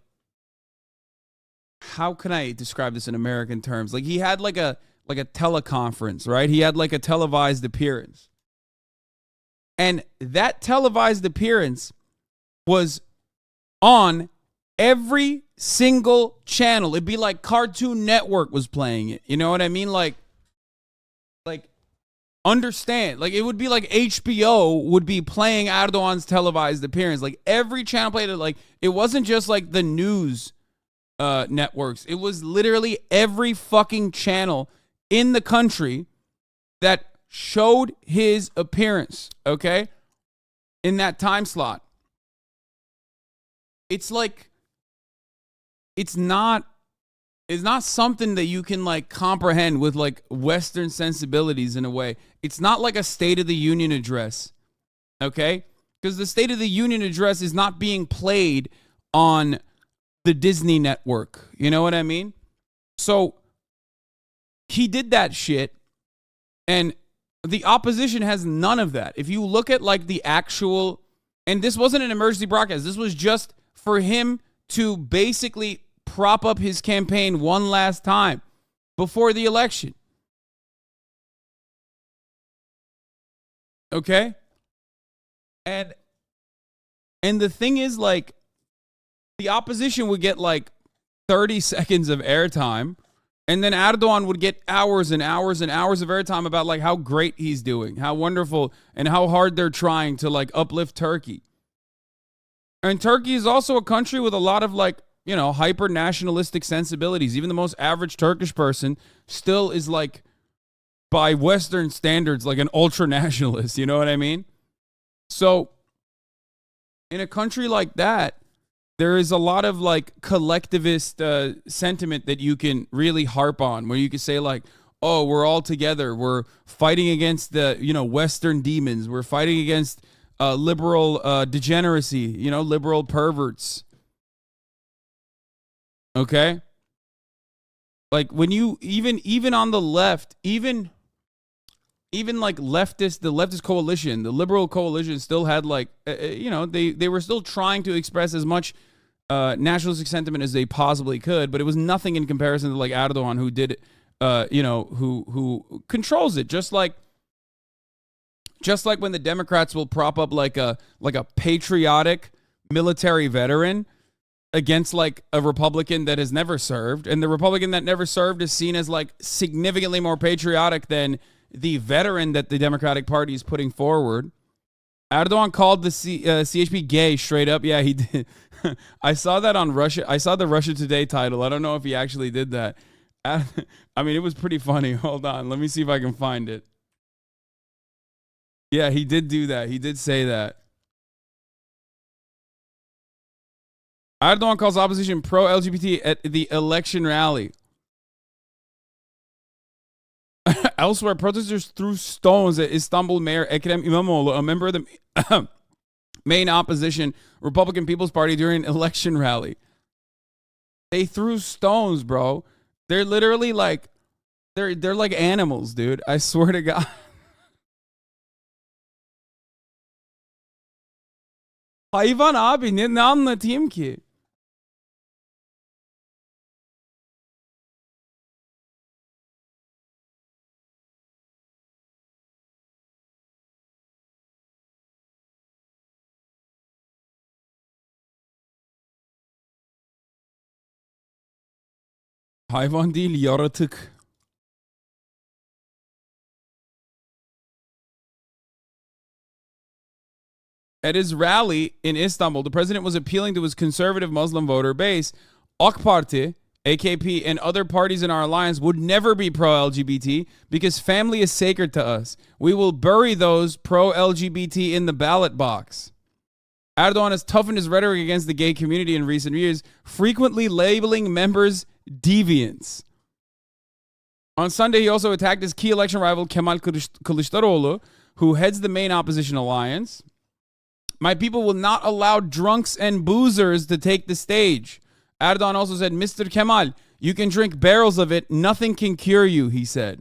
how can I describe this in American terms? Like he had like a teleconference, right? He had like a televised appearance. And that televised appearance was on every single channel. It'd be like Cartoon Network was playing it. You know what I mean? Like understand. Like it would be like HBO would be playing Erdogan's televised appearance. Like every channel played it. Like it wasn't just like the news networks. It was literally every fucking channel in the country that showed his appearance, okay? In that time slot. It's like it's not something that you can like comprehend with like Western sensibilities in a way. It's not like a State of the Union address, okay? Because the State of the Union address is not being played on the Disney network. You know what I mean? So he did that shit, and the opposition has none of that. If you look at like the actual, and this wasn't an emergency broadcast, this was just for him to basically prop up his campaign one last time before the election. Okay? And the thing is, like, the opposition would get like 30 seconds of airtime, and then Erdogan would get hours and hours and hours of airtime about like how great he's doing, how wonderful, and how hard they're trying to like uplift Turkey. And Turkey is also a country with a lot of like, you know, hyper nationalistic sensibilities. Even the most average Turkish person still is like, by Western standards, like an ultra nationalist. You know what I mean? So in a country like that, there is a lot of like collectivist sentiment that you can really harp on, where you can say like, oh, we're all together. We're fighting against the, you know, Western demons. We're fighting against liberal degeneracy, you know, liberal perverts. Okay? Like when you even on the left, even like the leftist coalition, the liberal coalition still had like, you know, they were still trying to express as much nationalistic sentiment as they possibly could, but it was nothing in comparison to like Erdogan, who did, you know, who controls it, just like Just like when the Democrats will prop up like a patriotic military veteran against like a Republican that has never served, and the Republican that never served is seen as like significantly more patriotic than the veteran that the Democratic Party is putting forward. Erdogan called the CHP gay straight up. Yeah, he did. I saw that on Russia. I saw the Russia Today title. I don't know if he actually did that. I mean, it was pretty funny. Hold on. Let me see if I can find it. Yeah, he did do that. He did say that. Erdogan calls opposition pro-LGBT at the election rally. Elsewhere, protesters threw stones at Istanbul Mayor Ekrem İmamoğlu, a member of the main opposition Republican People's Party, during an election rally. They threw stones, bro. They're literally like, they're like animals, dude. I swear to God. Hayvan abi, ne anlatayım ki? Hayvan değil, yaratık. At his rally in Istanbul, the president was appealing to his conservative Muslim voter base. AK Parti, AKP, and other parties in our alliance would never be pro-LGBT because family is sacred to us. We will bury those pro-LGBT in the ballot box. Erdogan has toughened his rhetoric against the gay community in recent years, frequently labeling members deviants. On Sunday, he also attacked his key election rival Kemal Kılıçdaroğlu, who heads the main opposition alliance. My people will not allow drunks and boozers to take the stage. Erdogan also said, Mr. Kemal, you can drink barrels of it. Nothing can cure you, he said.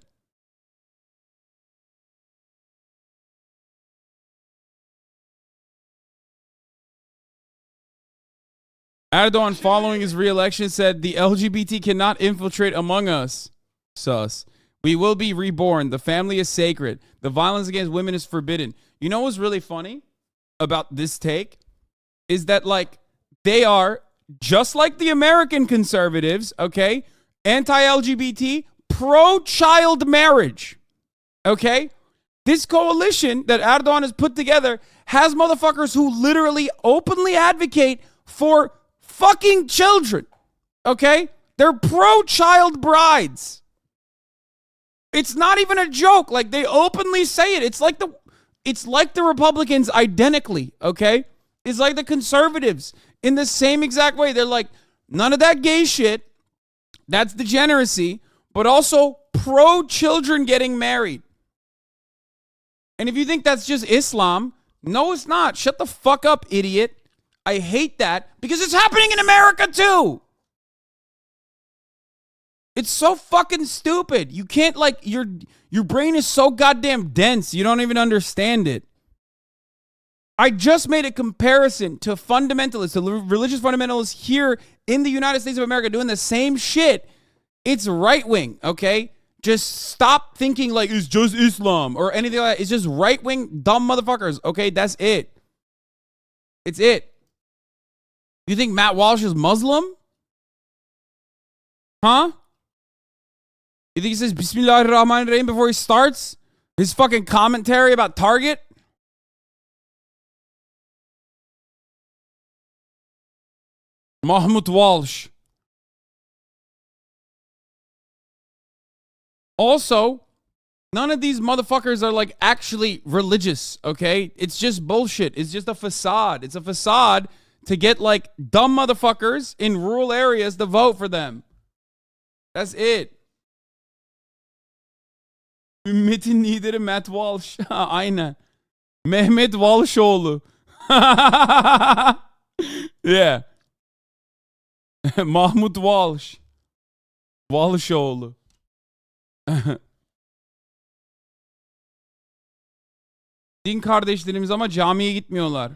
Erdogan, following his re-election, said, the LGBT cannot infiltrate among us. Sus. We will be reborn. The family is sacred. The violence against women is forbidden. You know what's really funny about this take is that, like, they are just like the American conservatives, okay? Anti-LGBT, pro-child marriage, okay? This coalition that Erdogan has put together has motherfuckers who literally openly advocate for fucking children, okay? They're pro-child brides. It's not even a joke. Like, they openly say it. It's like the Republicans identically, okay? It's like the conservatives in the same exact way. They're like, none of that gay shit. That's degeneracy, but also pro-children getting married. And if you think that's just Islam, no, it's not. Shut the fuck up, idiot. I hate that because it's happening in America too. It's so fucking stupid. You can't, like, your brain is so goddamn dense, you don't even understand it. I just made a comparison to fundamentalists, to religious fundamentalists here in the United States of America doing the same shit. It's right wing, okay? Just stop thinking like it's just Islam or anything like that. It's just right wing dumb motherfuckers, okay? That's it. It's it. You think Matt Walsh is Muslim? Huh? You think he says Bismillahirrahmanirrahim before he starts his fucking commentary about Target? Mahmoud Walsh. Also, none of these motherfuckers are like actually religious, okay? It's just bullshit. It's just a facade. It's a facade to get like dumb motherfuckers in rural areas to vote for them. That's it. Ümmetin lideri Matt Walsh. Aynen. Mehmet Walshoğlu. Yeah. Mahmut Walsh. Walshoğlu. Din kardeşlerimiz ama camiye gitmiyorlar.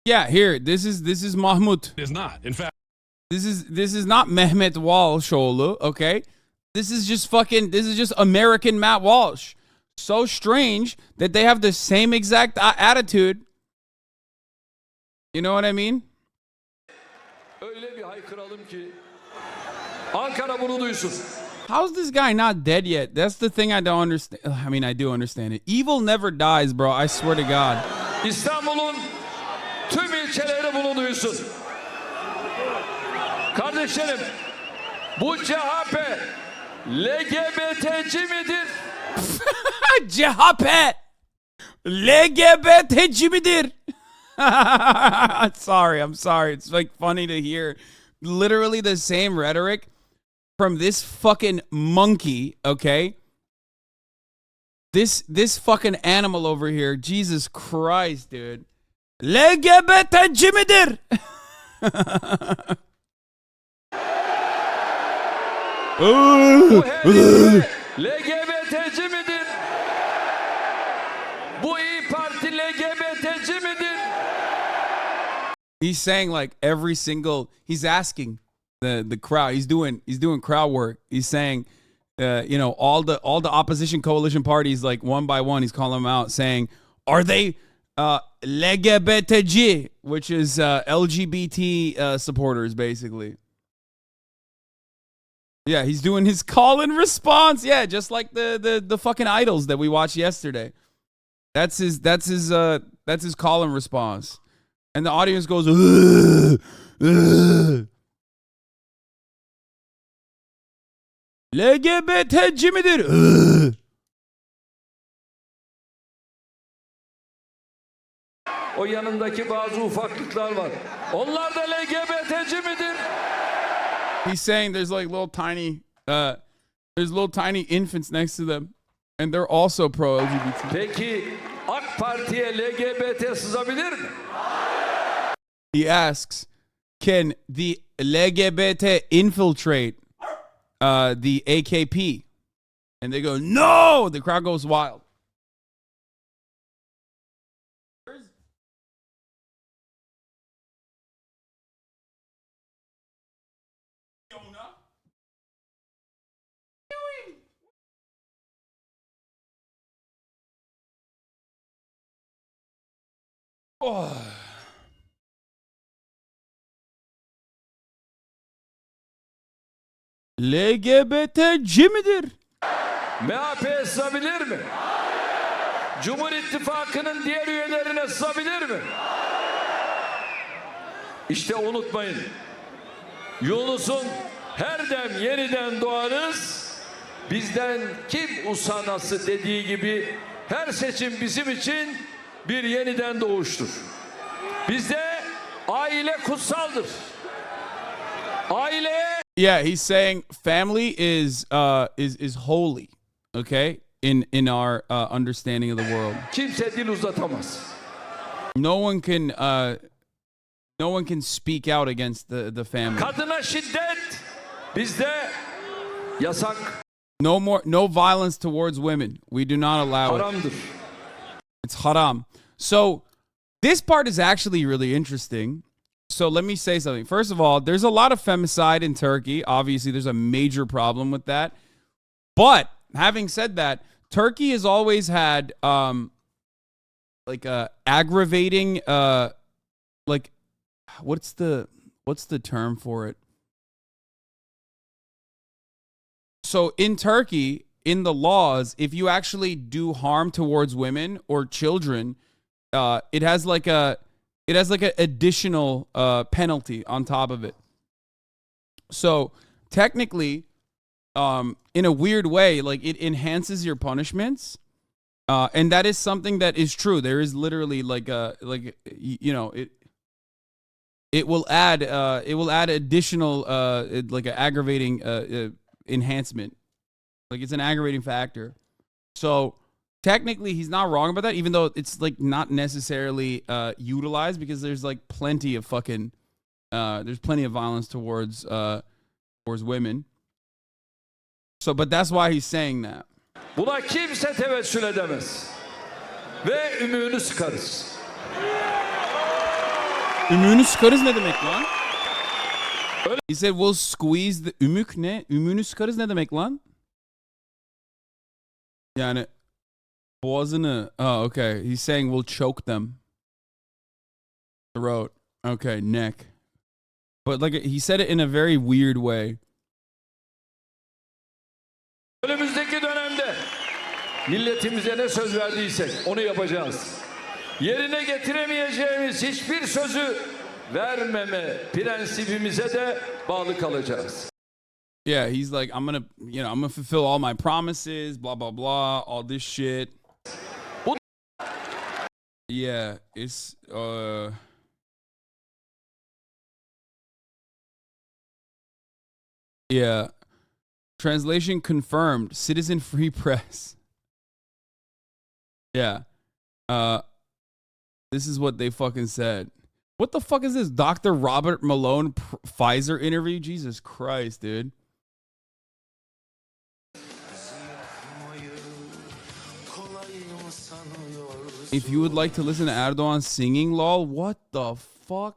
Yeah, here. This is Mahmut.
It is not. In fact,
this is not Mehmet Walshoğlu, okay? This is just American Matt Walsh. So strange that they have the same exact attitude. You know what I mean?
Öyle bir haykıralım ki Ankara bunu duysun.
How's this guy not dead yet? That's the thing I don't understand. I mean, I do understand it. Evil never dies, bro. I swear to God.
İstanbul'un tüm ilçeleri bunu duysun. Kardeşlerim, bu CHP LGBT'ci midir?
CHP LGBT'ci midir? I'm sorry. It's like funny to hear literally the same rhetoric from this fucking monkey, okay? This fucking animal over here. Jesus Christ, dude. LGBT'ci midir?
Bu herif LGBT'ci midir? Bu İYİ Parti LGBT'ci midir?
He's saying like every single. He's asking the crowd. He's doing crowd work. He's saying, all the opposition coalition parties, like one by one, he's calling them out, saying, are they LGBTG, which is LGBT supporters, basically. Yeah, he's doing his call and response. Yeah, just like the fucking idols that we watched yesterday. That's his call and response. And the audience goes, LGBT'ci midir?
O yanındaki bazı ufaklıklar var. Onlar da LGBT'ci midir?
He's saying there's like little tiny infants next to them, and they're also pro LGBT.
Peki AK Parti'ye LGBT sızabilir mi?
He asks, can the LGBT infiltrate the AKP? And they go, no! The crowd goes wild. Oh. LGBT'ci midir?
MHP'ye sızabilir mi? Cumhur İttifakı'nın diğer üyelerine sızabilir mi? İşte unutmayın. Yunus'un her dem yeniden doğarız. Bizden kim usanası dediği gibi her seçim bizim için bir yeniden doğuştur. Bizde aile kutsaldır. Aileye
Yeah, he's saying family is holy, okay? In our understanding of the world.
kimse dil uzatamaz.
No one can speak out against the family.
Kadına şiddet bizde yasak,
No violence towards women. We do not allow it.
haramdır.
It's haram. So this part is actually really interesting. So let me say something. First of all, there's a lot of femicide in Turkey. Obviously, there's a major problem with that. But having said that, Turkey has always had like a aggravating like what's the term for it? So in Turkey, in the laws, if you actually do harm towards women or children, it has like an additional penalty on top of it. So technically, in a weird way, like it enhances your punishments, and that is something that is true. There is literally it will add additional like an aggravating enhancement. Like it's an aggravating factor. So technically he's not wrong about that, even though it's like not necessarily utilized, because there's like plenty of fucking there's plenty of violence towards women. So but that's why he's saying that.
Buna kimse tevessül edemez. Ve ümüğünü sıkarız.
Ümüğünü sıkarız ne demek lan?
Öyle.
He said we'll squeeze the... Ümük ne? Ümüğünü sıkarız ne demek lan? Yani boğazını... Oh, okay. He's saying we'll choke them. Throat. Okay, neck. But like he said it in a very weird way.
Önümüzdeki dönemde milletimize ne söz verdiysek onu yapacağız. Yerine getiremeyeceğimiz hiçbir sözü vermeme prensibimize de bağlı kalacağız.
Yeah, he's like, I'm gonna fulfill all my promises, blah blah blah, all this shit. Yeah, it's yeah. Translation confirmed. Citizen Free Press. Yeah. This is what they fucking said. What the fuck is this? Dr. Robert Malone Pfizer interview? Jesus Christ, dude. If you would like to listen to Erdogan singing, lol, what the fuck?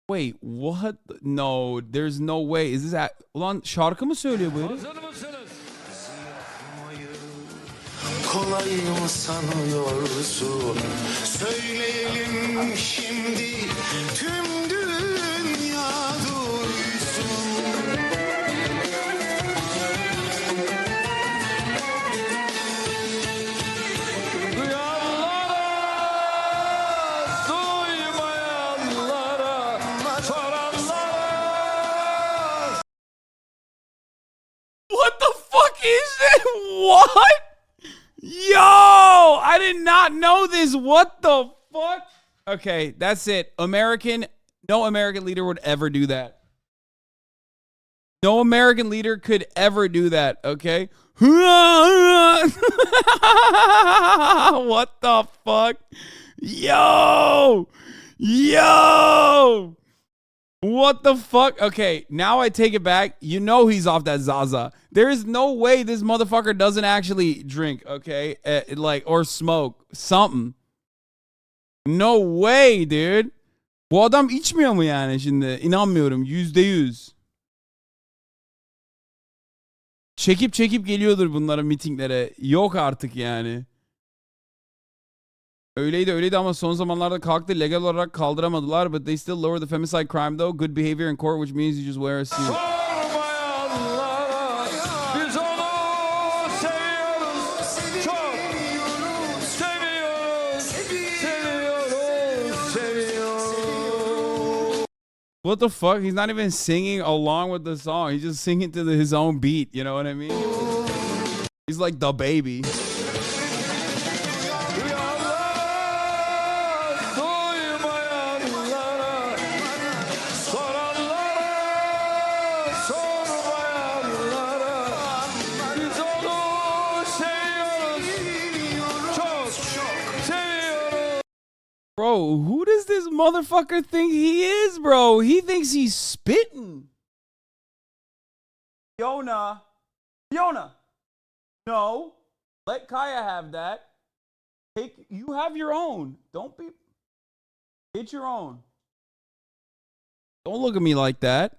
Wait, what? No, there's no way. Is this ulan şarkı mı söylüyor bu herif?
Hazır mısınız?
Kolay mı sanıyorsun? Söyleyelim şimdi tüm dünya duysun.
What the fuck is this? What? Yo, I did not know this. What the fuck? Okay, that's it. No American leader would ever do that. No American leader could ever do that, okay? What the fuck? Yo! Yo! What the fuck? Okay, now I take it back. You know he's off that Zaza. There is no way this motherfucker doesn't actually drink, okay? Or smoke. Something. No way, dude. Bu adam içmiyor mu yani şimdi? İnanmıyorum. %100. Çekip geliyordur bunlara mitinglere. Yok artık yani. Öyleydi ama son zamanlarda kalktı. Legal olarak kaldıramadılar. But they still lower the femicide crime though. Good behavior in court, which means you just wear a suit.
Sormayanlara biz onu seviyoruz. Çok seviyoruz.
What the fuck? He's not even singing along with the song. He's just singing to his own beat. You know what I mean? He's like the baby. Bro, who does this motherfucker think he is, bro? He thinks he's spitting. Fiona. No. Let Kaya have that. You have your own. Get your own. Don't look at me like that.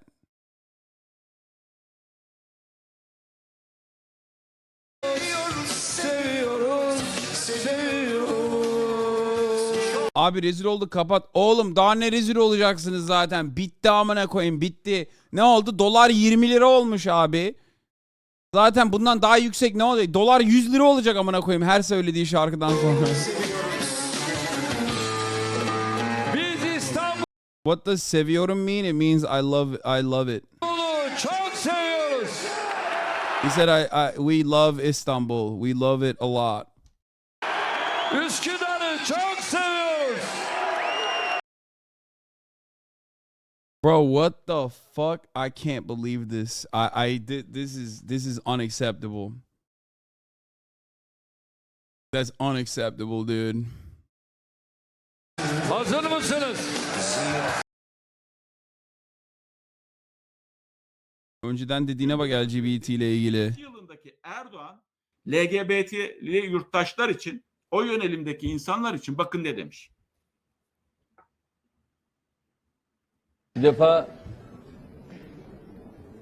Abi rezil oldu, kapat. Oğlum daha ne rezil olacaksınız zaten. Bitti amına koyayım, bitti. Ne oldu? Dolar 20 lira olmuş abi. Zaten bundan daha yüksek ne olacak? Dolar 100 lira olacak amına koyayım her söylediği şarkıdan sonra. What does seviyorum mean? It means I love it.
Çok seviyoruz.
He said we love Istanbul. We love it a lot.
Üsküdar'ı çok seviyoruz.
Bro, what the fuck? I can't believe this. This is unacceptable. That's unacceptable, dude.
Hazır mısınız?
Önceden dediğine bak LGBT ile ilgili.
Yılındaki Erdoğan LGBT'li yurttaşlar için, o yönelimdeki insanlar için bakın ne demiş.
Bir defa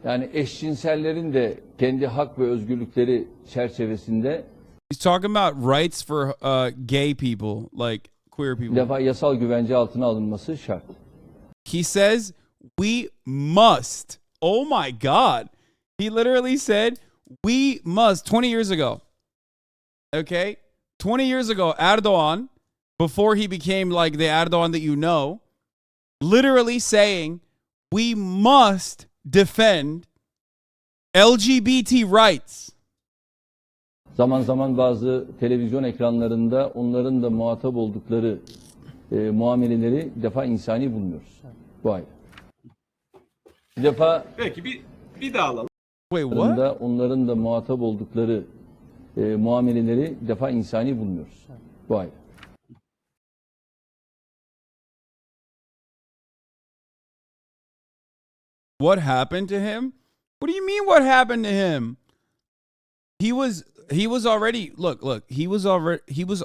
yani eşcinsellerin de kendi hak ve özgürlükleri çerçevesinde
He's talking about rights for gay people, like queer
bir
people.
defa yasal güvence altına alınması şart.
He says we must. Oh my God. He literally said we must 20 years ago. Okay? 20 years ago, Erdogan, before he became like the Erdogan that you know, literally saying we must defend LGBT rights.
Zaman zaman bazı televizyon ekranlarında onların da muhatap oldukları muameleleri bir defa insani bulmuyoruz. Bu ayrı. Bir defa
Peki bir daha alalım.
Wait, what?
onların da muhatap oldukları muameleleri bir defa insani bulmuyoruz. Bu ayrı.
What happened to him? What do you mean what happened to him? He was already he was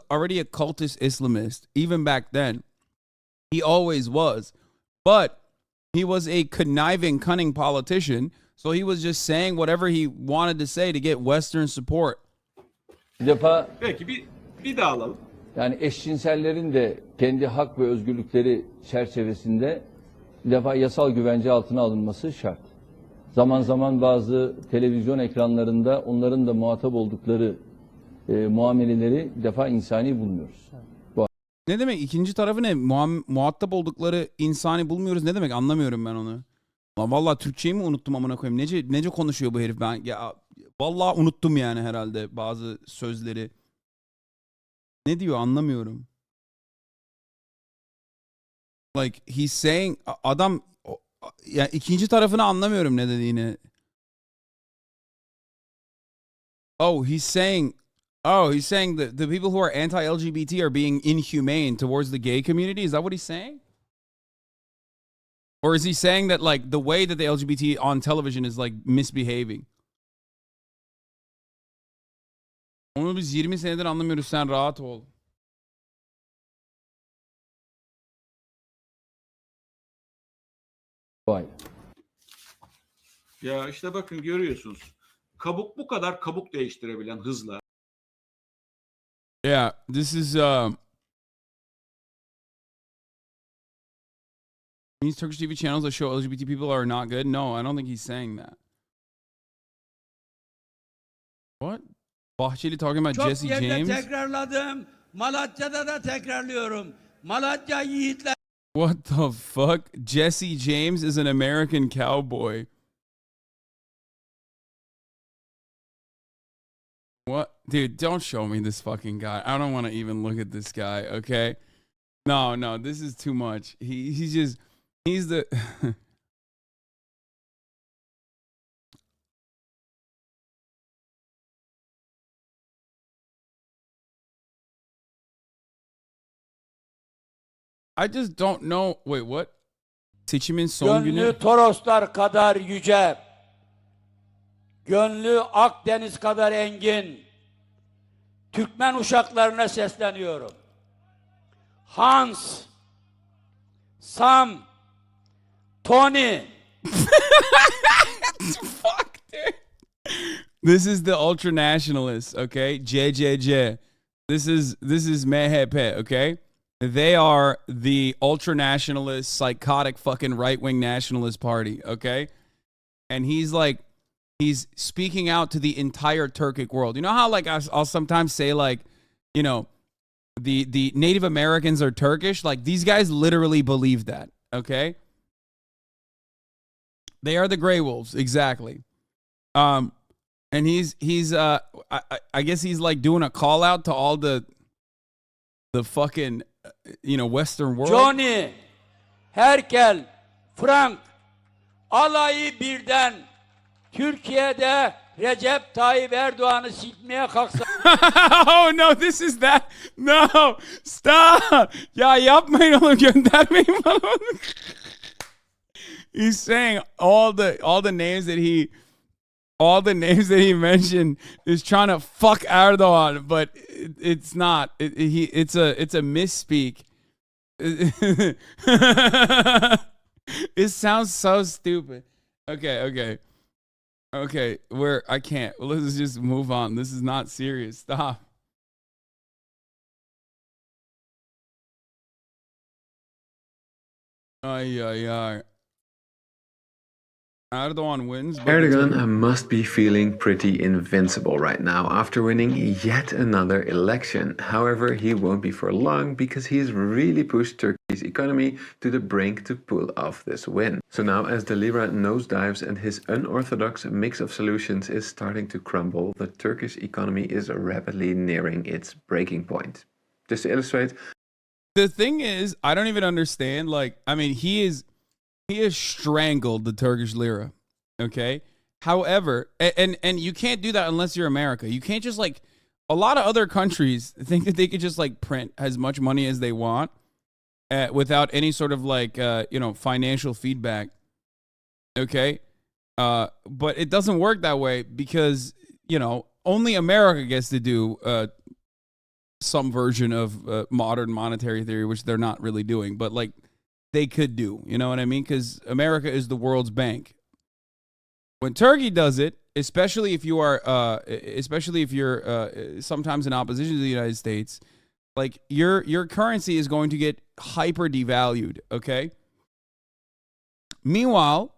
already a cultist Islamist even back then. He always was. But he was a conniving, cunning politician, so he was just saying whatever he wanted to say to get Western support.
Bir defa
Peki bir daha alalım.
yani eşcinsellerin de kendi hak ve özgürlükleri çerçevesinde bir defa yasal güvence altına alınması şart. Zaman zaman bazı televizyon ekranlarında onların da muhatap oldukları muameleleri bir defa insani bulmuyoruz.
Ne demek? İkinci tarafı ne? Muhatap oldukları insani bulmuyoruz. Ne demek? Anlamıyorum ben onu. Lan vallahi Türkçeyi mi unuttum amına koyayım? Nece konuşuyor bu herif ben? Ya vallahi unuttum yani herhalde bazı sözleri. Ne diyor anlamıyorum. Like he's saying adam ya ikinci tarafını anlamıyorum ne dediğini. He's saying that the people who are anti-LGBT are being inhumane towards the gay community. Is that what he's saying? Or is he saying that like the way that the LGBT on television is like misbehaving? Onu biz 20 senedir anlamıyoruz, sen rahat ol.
Vay.
Ya işte bakın görüyorsunuz. Bu kadar kabuk değiştirebilen hızla.
Yeah, this is these Turkish TV channels that show LGBT people are not good. No, I don't think he's saying that. What? Bahçeli talking about Jesse
Çok yerde
James?
tekrarladım. Malatya'da da tekrarlıyorum. Malatya yiğitler.
What the fuck? Jesse James is an American cowboy. What? Dude, don't show me this fucking guy. I don't want to even look at this guy, okay? No, this is too much. He's the I just don't know. Wait, what? Seçimin son günü.
Gönlü Toroslar kadar yüce. Gönlü Akdeniz kadar engin. Türkmen uşaklarına sesleniyorum. Hans, Sam, Tony.
Fuck, dude. This is the ultra nationalists, okay? JJJ. This is MHP, okay? They are the ultra nationalist, psychotic fucking right-wing nationalist party, okay? And he's speaking out to the entire Turkic world. You know how like I'll sometimes say like, you know, the Native Americans are Turkish? Like these guys literally believe that, okay? They are the Grey Wolves, exactly. And he's I guess he's like doing a call out to all the fucking you know Western world.
Johnny, Herkel, Frank, alayı birden Türkiye'de Recep Tayyip Erdoğan'ı sikmeye kalksa.
Oh no, this is that. No, stop. Ya yapmayın onu, göndermeyin bana onu. He's saying all the names that he mentioned is trying to fuck Erdogan, but it's not. It's a misspeak. It sounds so stupid. Okay. I can't. Well, let's just move on. This is not serious. Stop. Ay. Erdogan wins, but
Erdogan must be feeling pretty invincible right now after winning yet another election. However, he won't be for long because he's really pushed Turkey's economy to the brink to pull off this win. So now as the lira nosedives and his unorthodox mix of solutions is starting to crumble, the Turkish economy is rapidly nearing its breaking point. Just to illustrate,
the thing is, I don't even understand. Like, I mean, he has strangled the Turkish lira. Okay. However, and you can't do that unless you're America. You can't just like a lot of other countries think that they could just like print as much money as they want without any sort of like, financial feedback. Okay. But it doesn't work that way because, only America gets to do some version of modern monetary theory, which they're not really doing. But like, they could do, you know what I mean? Because America is the world's bank. When Turkey does it, especially if you're sometimes in opposition to the United States, like your currency is going to get hyper devalued. Okay. Meanwhile,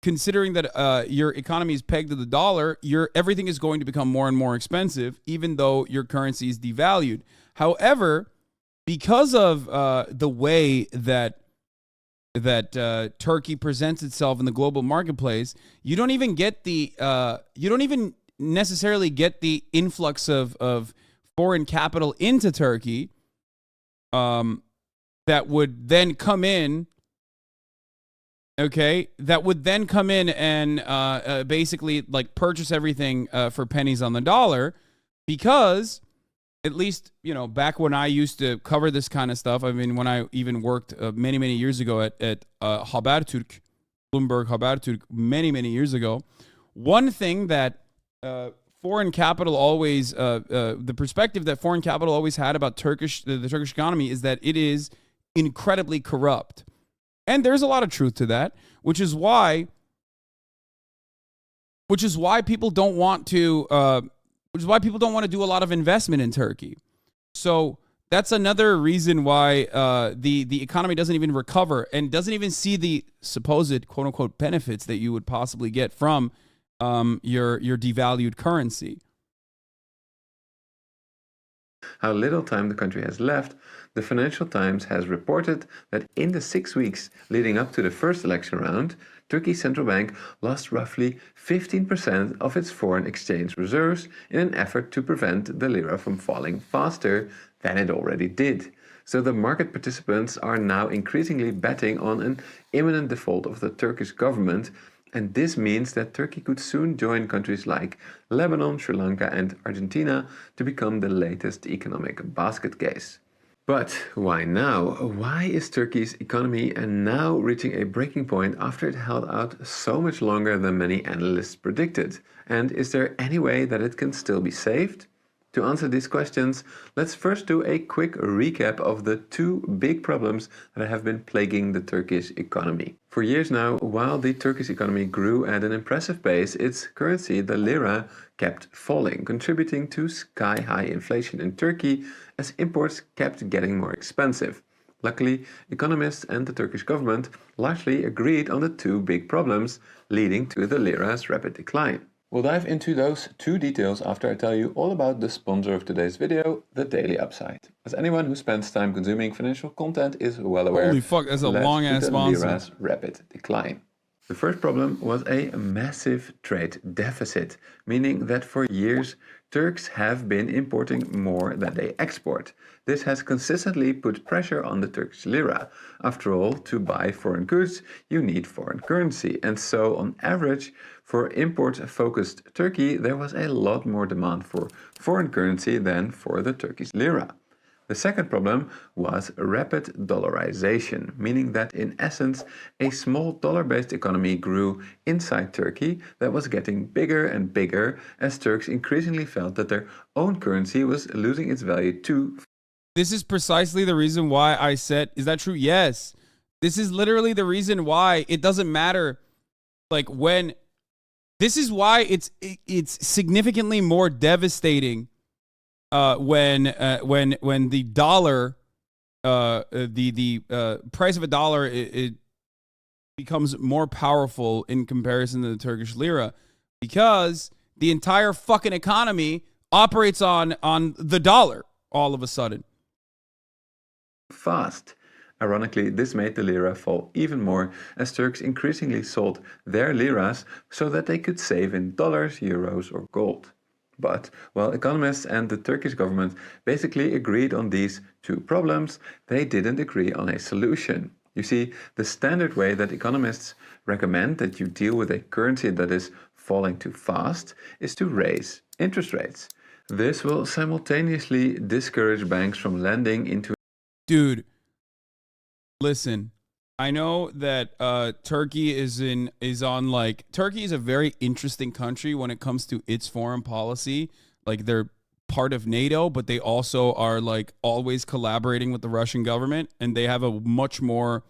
considering that your economy is pegged to the dollar, everything is going to become more and more expensive, even though your currency is devalued. However, because of the way that Turkey presents itself in the global marketplace, you don't even necessarily get the influx of foreign capital into Turkey that would then come in. Okay, that would then come in and basically like purchase everything for pennies on the dollar, because at least, back when I used to cover this kind of stuff, I mean, when I even worked many years ago at Haberturk, Bloomberg Haberturk, many years ago, one thing that foreign capital always, the perspective that foreign capital always had about the Turkish economy is that it is incredibly corrupt. And there's a lot of truth to that, which is why people don't want to do a lot of investment in Turkey. So that's another reason why the economy doesn't even recover and doesn't even see the supposed quote unquote benefits that you would possibly get from your devalued currency.
how little time the country has left, the Financial Times has reported that in the 6 weeks leading up to the first election round, Turkey's central bank lost roughly 15% of its foreign exchange reserves in an effort to prevent the lira from falling faster than it already did. So the market participants are now increasingly betting on an imminent default of the Turkish government, and this means that Turkey could soon join countries like Lebanon, Sri Lanka and Argentina to become the latest economic basket case. But why now? Why is Turkey's economy now reaching a breaking point after it held out so much longer than many analysts predicted? And is there any way that it can still be saved? To answer these questions, let's first do a quick recap of the two big problems that have been plaguing the Turkish economy. For years now, while the Turkish economy grew at an impressive pace, its currency, the lira, kept falling, contributing to sky-high inflation in Turkey as imports kept getting more expensive. Luckily, economists and the Turkish government largely agreed on the two big problems, leading to the lira's rapid decline. We'll dive into those two details after I tell you all about the sponsor of today's video, the Daily Upside. As anyone who spends time consuming financial content is well aware,
holy fuck, that's a long-ass sponsor.
Lira's rapid decline. The first problem was a massive trade deficit, meaning that for years Turks have been importing more than they export. This has consistently put pressure on the Turkish lira. After all, to buy foreign goods, you need foreign currency. And so, on average, for import-focused Turkey, there was a lot more demand for foreign currency than for the Turkish lira. The second problem was rapid dollarization, meaning that in essence, a small dollar-based economy grew inside Turkey that was getting bigger and bigger as Turks increasingly felt that their own currency was losing its value too.
This is precisely the reason why I said, is that true? Yes. This is literally the reason why it doesn't matter. Like when, this is why it's significantly more devastating when the dollar, the price of a dollar, it becomes more powerful in comparison to the Turkish lira, because the entire fucking economy operates on the dollar all of a sudden.
Fast. Ironically, this made the lira fall even more as Turks increasingly sold their liras so that they could save in dollars, euros, or gold. But while economists and the Turkish government basically agreed on these two problems, they didn't agree on a solution. You see, the standard way that economists recommend that you deal with a currency that is falling too fast is to raise interest rates. This will simultaneously discourage banks from lending into...
Dude, listen, I know that Turkey is on like, Turkey is a very interesting country when it comes to its foreign policy. Like, they're part of NATO, but they also are like always collaborating with the Russian government, and they have a much more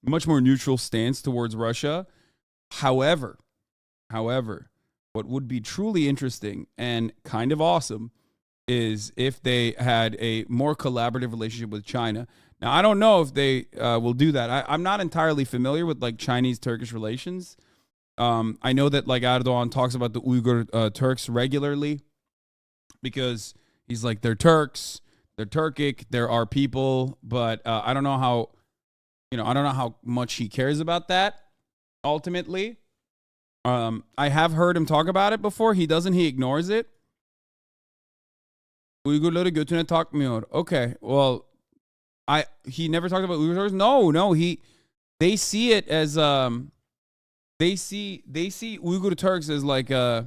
neutral stance towards Russia. However, what would be truly interesting and kind of awesome is if they had a more collaborative relationship with China. Now, I don't know if they will do that. I'm not entirely familiar with like Chinese-Turkish relations. I know that like Erdogan talks about the Uyghur Turks regularly because he's like, they're Turks, they're Turkic, they're our people, but I don't know how, I don't know how much he cares about that ultimately. I have heard him talk about it before. He ignores it. Uygurları götüne takmıyor. Okay, well, he never talked about Uyghurs. No, they see it as they see Uyghur Turks as like I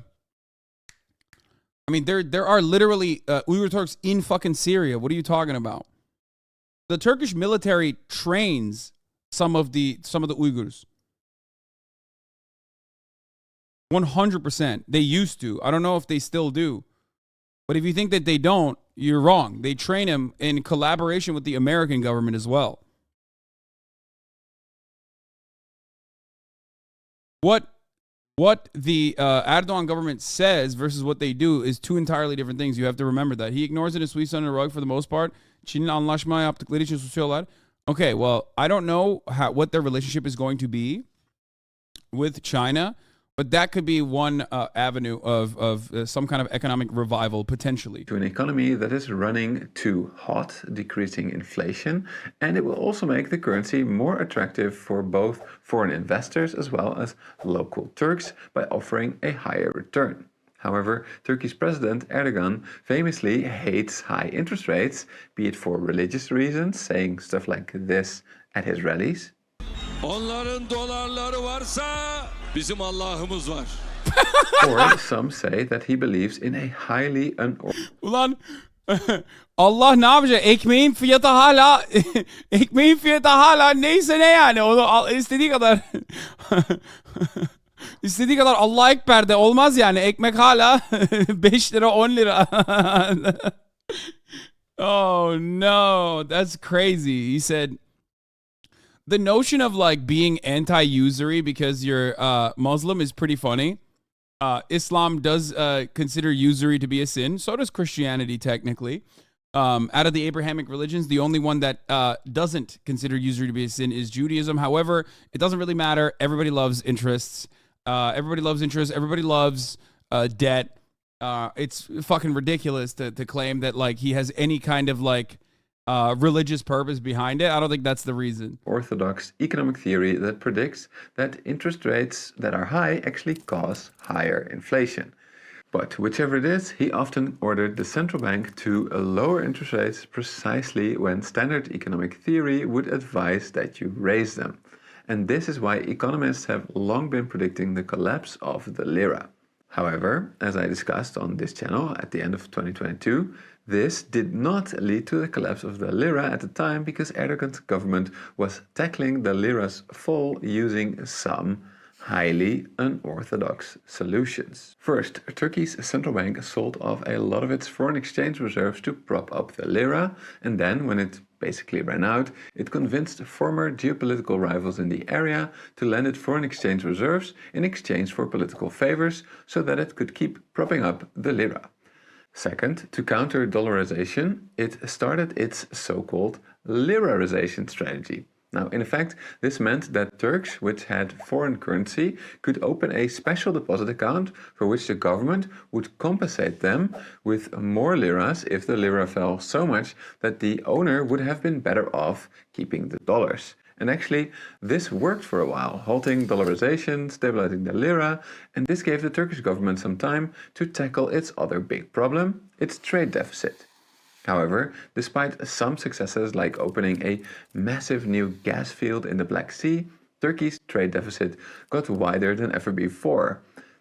mean, there are literally Uyghur Turks in fucking Syria. What are you talking about? The Turkish military trains some of the Uyghurs. 100%. They used to. I don't know if they still do. But if you think that they don't, you're wrong. They train them in collaboration with the American government as well. What the Erdogan government says versus what they do is two entirely different things. You have to remember that. He ignores it and sweeps under the rug for the most part. Çin'in anlaşma yaptıkları için susuyorlar. Okay, well, I don't know what their relationship is going to be with China, but that could be one avenue of some kind of economic revival, potentially.
To an economy that is running too hot, decreasing inflation, and it will also make the currency more attractive for both foreign investors as well as local Turks by offering a higher return. However, Turkey's president Erdogan famously hates high interest rates, be it for religious reasons, saying stuff like this at his rallies.
Onların dolarları varsa bizim Allah'ımız var.
Or some say that he believes in a highly
Ulan Allah ne yapacak? Ekmeğin fiyatı hala neyse ne yani. Onu istediği kadar istediği kadar Allah Ekber de olmaz yani. Ekmek hala 5 lira 10 lira. Oh no, that's crazy. He said the notion of like being anti-usury because you're Muslim is pretty funny. Islam does consider usury to be a sin. So does Christianity, technically. Out of the Abrahamic religions, the only one that doesn't consider usury to be a sin is Judaism. However, it doesn't really matter. Everybody loves interests. Everybody loves interest. Everybody loves debt. It's fucking ridiculous to claim that like he has any kind of like religious purpose behind it. I don't think that's the reason.
Orthodox economic theory that predicts that interest rates that are high actually cause higher inflation. But whichever it is, he often ordered the central bank to lower interest rates precisely when standard economic theory would advise that you raise them. And this is why economists have long been predicting the collapse of the lira. However, as I discussed on this channel at the end of 2022, this did not lead to the collapse of the lira at the time because Erdogan's government was tackling the lira's fall using some highly unorthodox solutions. First, Turkey's central bank sold off a lot of its foreign exchange reserves to prop up the lira, and then, when it basically ran out, it convinced former geopolitical rivals in the area to lend it foreign exchange reserves in exchange for political favors so that it could keep propping up the lira. Second, to counter dollarization, it started its so-called lirarization strategy. Now, in effect, this meant that Turks which had foreign currency could open a special deposit account for which the government would compensate them with more liras if the lira fell so much that the owner would have been better off keeping the dollars. And actually, this worked for a while, halting dollarization, stabilizing the lira, and this gave the Turkish government some time to tackle its other big problem, its trade deficit. However, despite some successes like opening a massive new gas field in the Black Sea, Turkey's trade deficit got wider than ever before.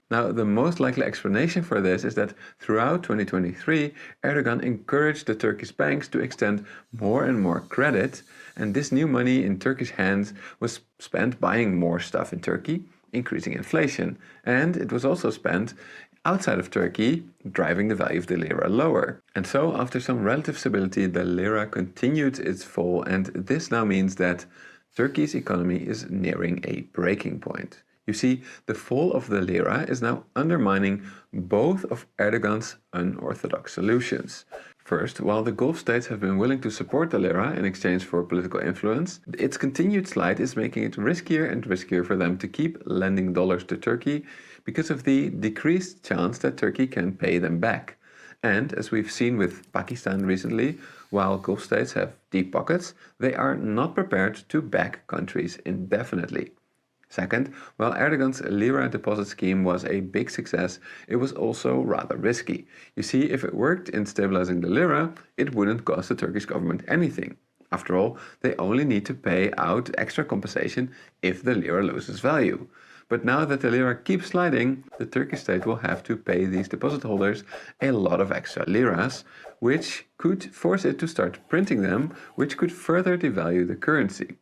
Now, the most likely explanation for this is that throughout 2023, Erdogan encouraged the Turkish banks to extend more and more credit, and this new money in Turkish hands was spent buying more stuff in Turkey, increasing inflation, and it was also spent outside of Turkey, driving the value of the lira lower. And so, after some relative stability, the lira continued its fall, and this now means that Turkey's economy is nearing a breaking point. You see, the fall of the lira is now undermining both of Erdogan's unorthodox solutions. First, while the Gulf states have been willing to support the lira in exchange for political influence, its continued slide is making it riskier and riskier for them to keep lending dollars to Turkey because of the decreased chance that Turkey can pay them back. And as we've seen with Pakistan recently, while Gulf states have deep pockets, they are not prepared to back countries indefinitely. Second, while Erdogan's lira deposit scheme was a big success, it was also rather risky. You see, if it worked in stabilizing the lira, it wouldn't cost the Turkish government anything. After all, they only need to pay out extra compensation if the lira loses value. But now that the lira keeps sliding, the Turkish state will have to pay these deposit holders a lot of extra liras, which could force it to start printing them, which could further devalue the currency.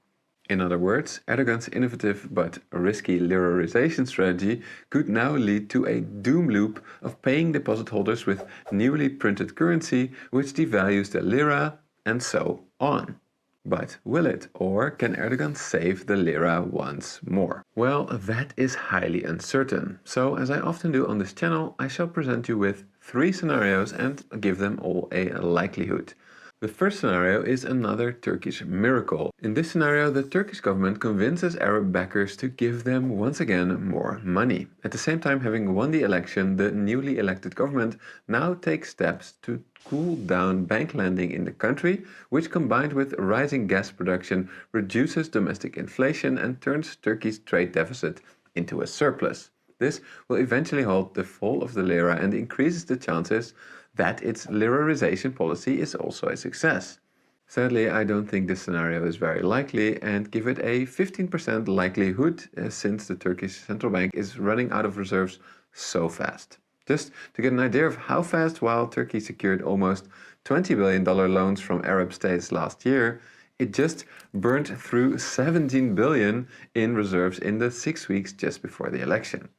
In other words, Erdogan's innovative but risky lirarization strategy could now lead to a doom loop of paying deposit holders with newly printed currency, which devalues the lira, and so on. But will it, or can Erdogan save the lira once more? Well, that is highly uncertain. So, as I often do on this channel, I shall present you with 3 scenarios and give them all a likelihood. The first scenario is another Turkish miracle. In this scenario, the Turkish government convinces Arab backers to give them once again more money. At the same time, having won the election, the newly elected government now takes steps to cool down bank lending in the country, which combined with rising gas production reduces domestic inflation and turns Turkey's trade deficit into a surplus. This will eventually halt the fall of the lira and increases the chances that its lirarization policy is also a success. Sadly, I don't think this scenario is very likely and give it a 15% likelihood since the Turkish central bank is running out of reserves so fast. Just to get an idea of how fast, while Turkey secured almost $20 billion loans from Arab states last year, it just burned through 17 billion in reserves in the 6 weeks just before the election.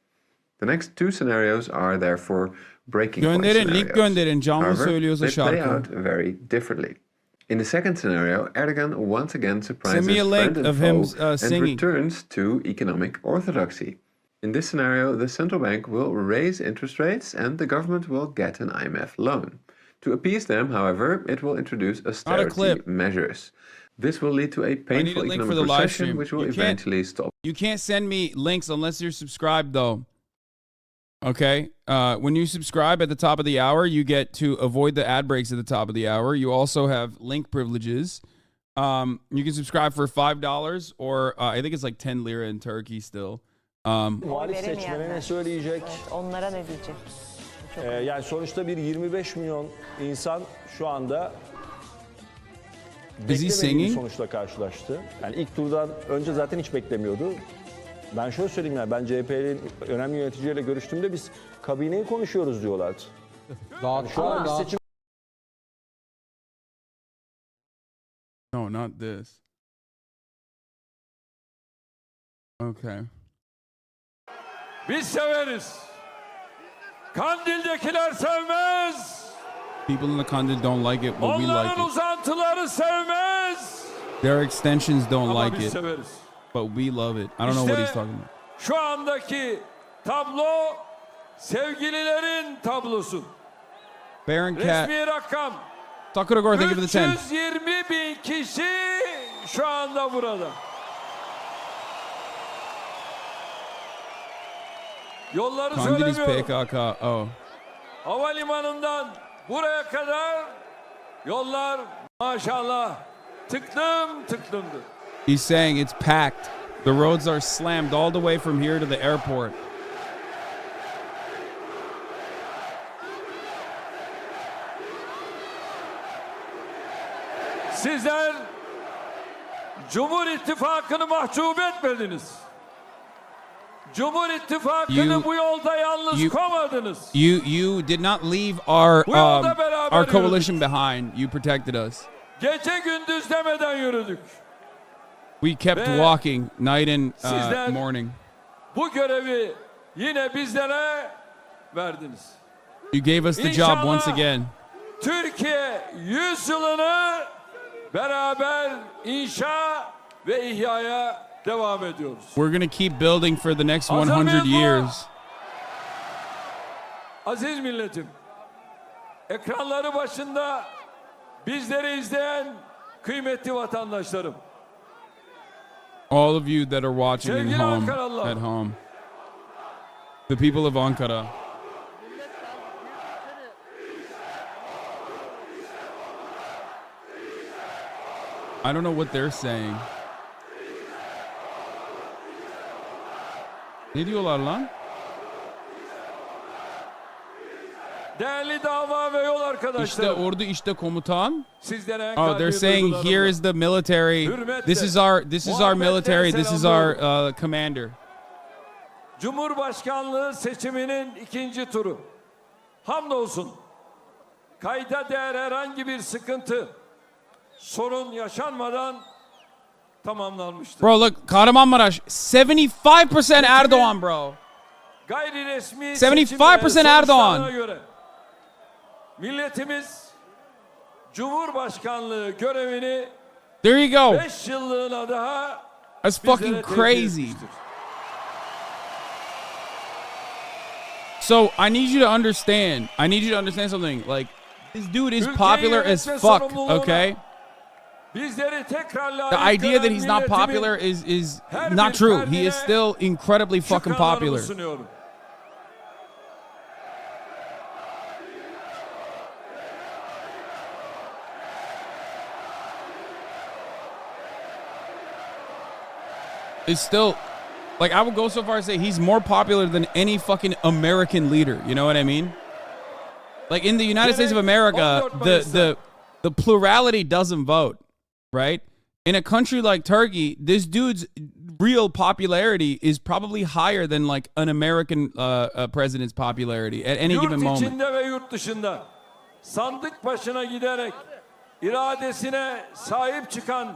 The next 2 scenarios are therefore breaking point
Gönderin, link
scenarios.
gönderin. Canlı
However,
söylüyorsa
they play
şarkı.
out very differently. In the second scenario, Erdogan once again surprises
Send me a link
friend and
of him
foe and
singing.
returns to economic orthodoxy. In this scenario, the central bank will raise interest rates and the government will get an IMF loan. To appease them, however, it will introduce austerity
clip.
measures. This will lead to a
I need
painful
a link for
economic
the live
recession,
stream.
which will eventually stop.
You can't send me links unless you're subscribed, though. Okay? When you subscribe at the top of the hour, you get to avoid the ad breaks at the top of the hour. You also have link privileges. You can subscribe for $5 or I think it's like 10 lira in Turkey still.
Muhalif seçmene ne söyleyecek?
Evet, onlara ne diyecek?
Yani sonuçta bir 25 milyon insan şu anda beklemediği bir
singing?
sonuçla karşılaştı. Yani ilk turdan önce zaten hiç beklemiyordu. Ben şöyle söyleyeyim, yani ben CHP'nin önemli yöneticileriyle görüştüğümde biz kabineyi konuşuyoruz diyorlardı. Yani şu an bir seçim
No, not this. Okay.
Biz severiz. Kandil'dekiler sevmez.
People in the Kandil don't like it, but we like
Onların
it.
uzantıları sevmez.
Their extensions don't
Ama
like
biz
it,
severiz.
but we love it. I don't know what he's talking about.
Şu andaki tablo sevgililerin tablosu.
Baron Cat.
Resmi rakam.
Sakuragor, thank you for the 10.
320 bin kişi şu anda burada. Yolları
Kandil is
söylemiyorum.
PKK. Oh.
Havalimanından buraya kadar yollar maşallah tıklım tıklımdır.
He's saying it's packed. The roads are slammed all the way from here to the airport.
Sizler Cumhur İttifakı'nı mahcup etmediniz. Cumhur İttifakı'nı bu yolda yalnız komadınız.
You did not leave our
Bu yolda beraber
our coalition
yürüdük.
behind. You protected us.
Gece gündüz demeden yürüdük.
We kept
Ve
walking night and
sizler
morning.
bu görevi yine bizlere verdiniz.
You gave us the job
İnşallah
once again.
Türkiye 100 yılını beraber inşa ve ihyaya devam ediyoruz.
We're going to keep building for the next
Hazır
100
mıyız buna?
years.
Aziz milletim, ekranları başında bizleri izleyen kıymetli vatandaşlarım.
All of you that are watching in
Sevgili
home,
Ankaralılar.
at home. The people of Ankara. I don't know what they're saying. Ne diyorlar lan?
Değerli dava ve yol
İşte
arkadaşlarım.
ordu, işte komutan.
Sizlere en
Oh, they're
kalbi
saying
duygularımla,
here is the military. This is our military. This is our commander.
Cumhurbaşkanlığı seçiminin ikinci turu. Hamdolsun kayda değer herhangi bir sıkıntı, sorun yaşanmadan tamamlanmıştır.
Bro, look, Kahramanmaraş, 75% Erdogan, bro.
Gayri resmi
75% Erdoğan.
göre milletimiz Cumhurbaşkanlığı görevini
There you go.
5 yıllığına daha
That's
bizlere
fucking
tevdi
crazy.
etmiştir.
So I need you to understand. I need you to understand something. Like, this dude is
Ülkeyi
popular as
yönetme
fuck.
sorumluluğuna
Okay.
Bizleri tekrar
The
layık
idea that
gören
he's not
milletimin
popular is
her
not
bir
true. He
ferdine
is still incredibly fucking
şükranlarımı
popular.
sunuyorum.
It's still, like, I would go so far as to say he's more popular than any fucking American leader. You know what I mean? Like, in the United States of America, the plurality doesn't vote, right? In a country like Turkey, this dude's real popularity is probably higher than like an American president's popularity at any given
Yurt
moment.
içinde ve yurt dışında sandık başına giderek iradesine sahip çıkan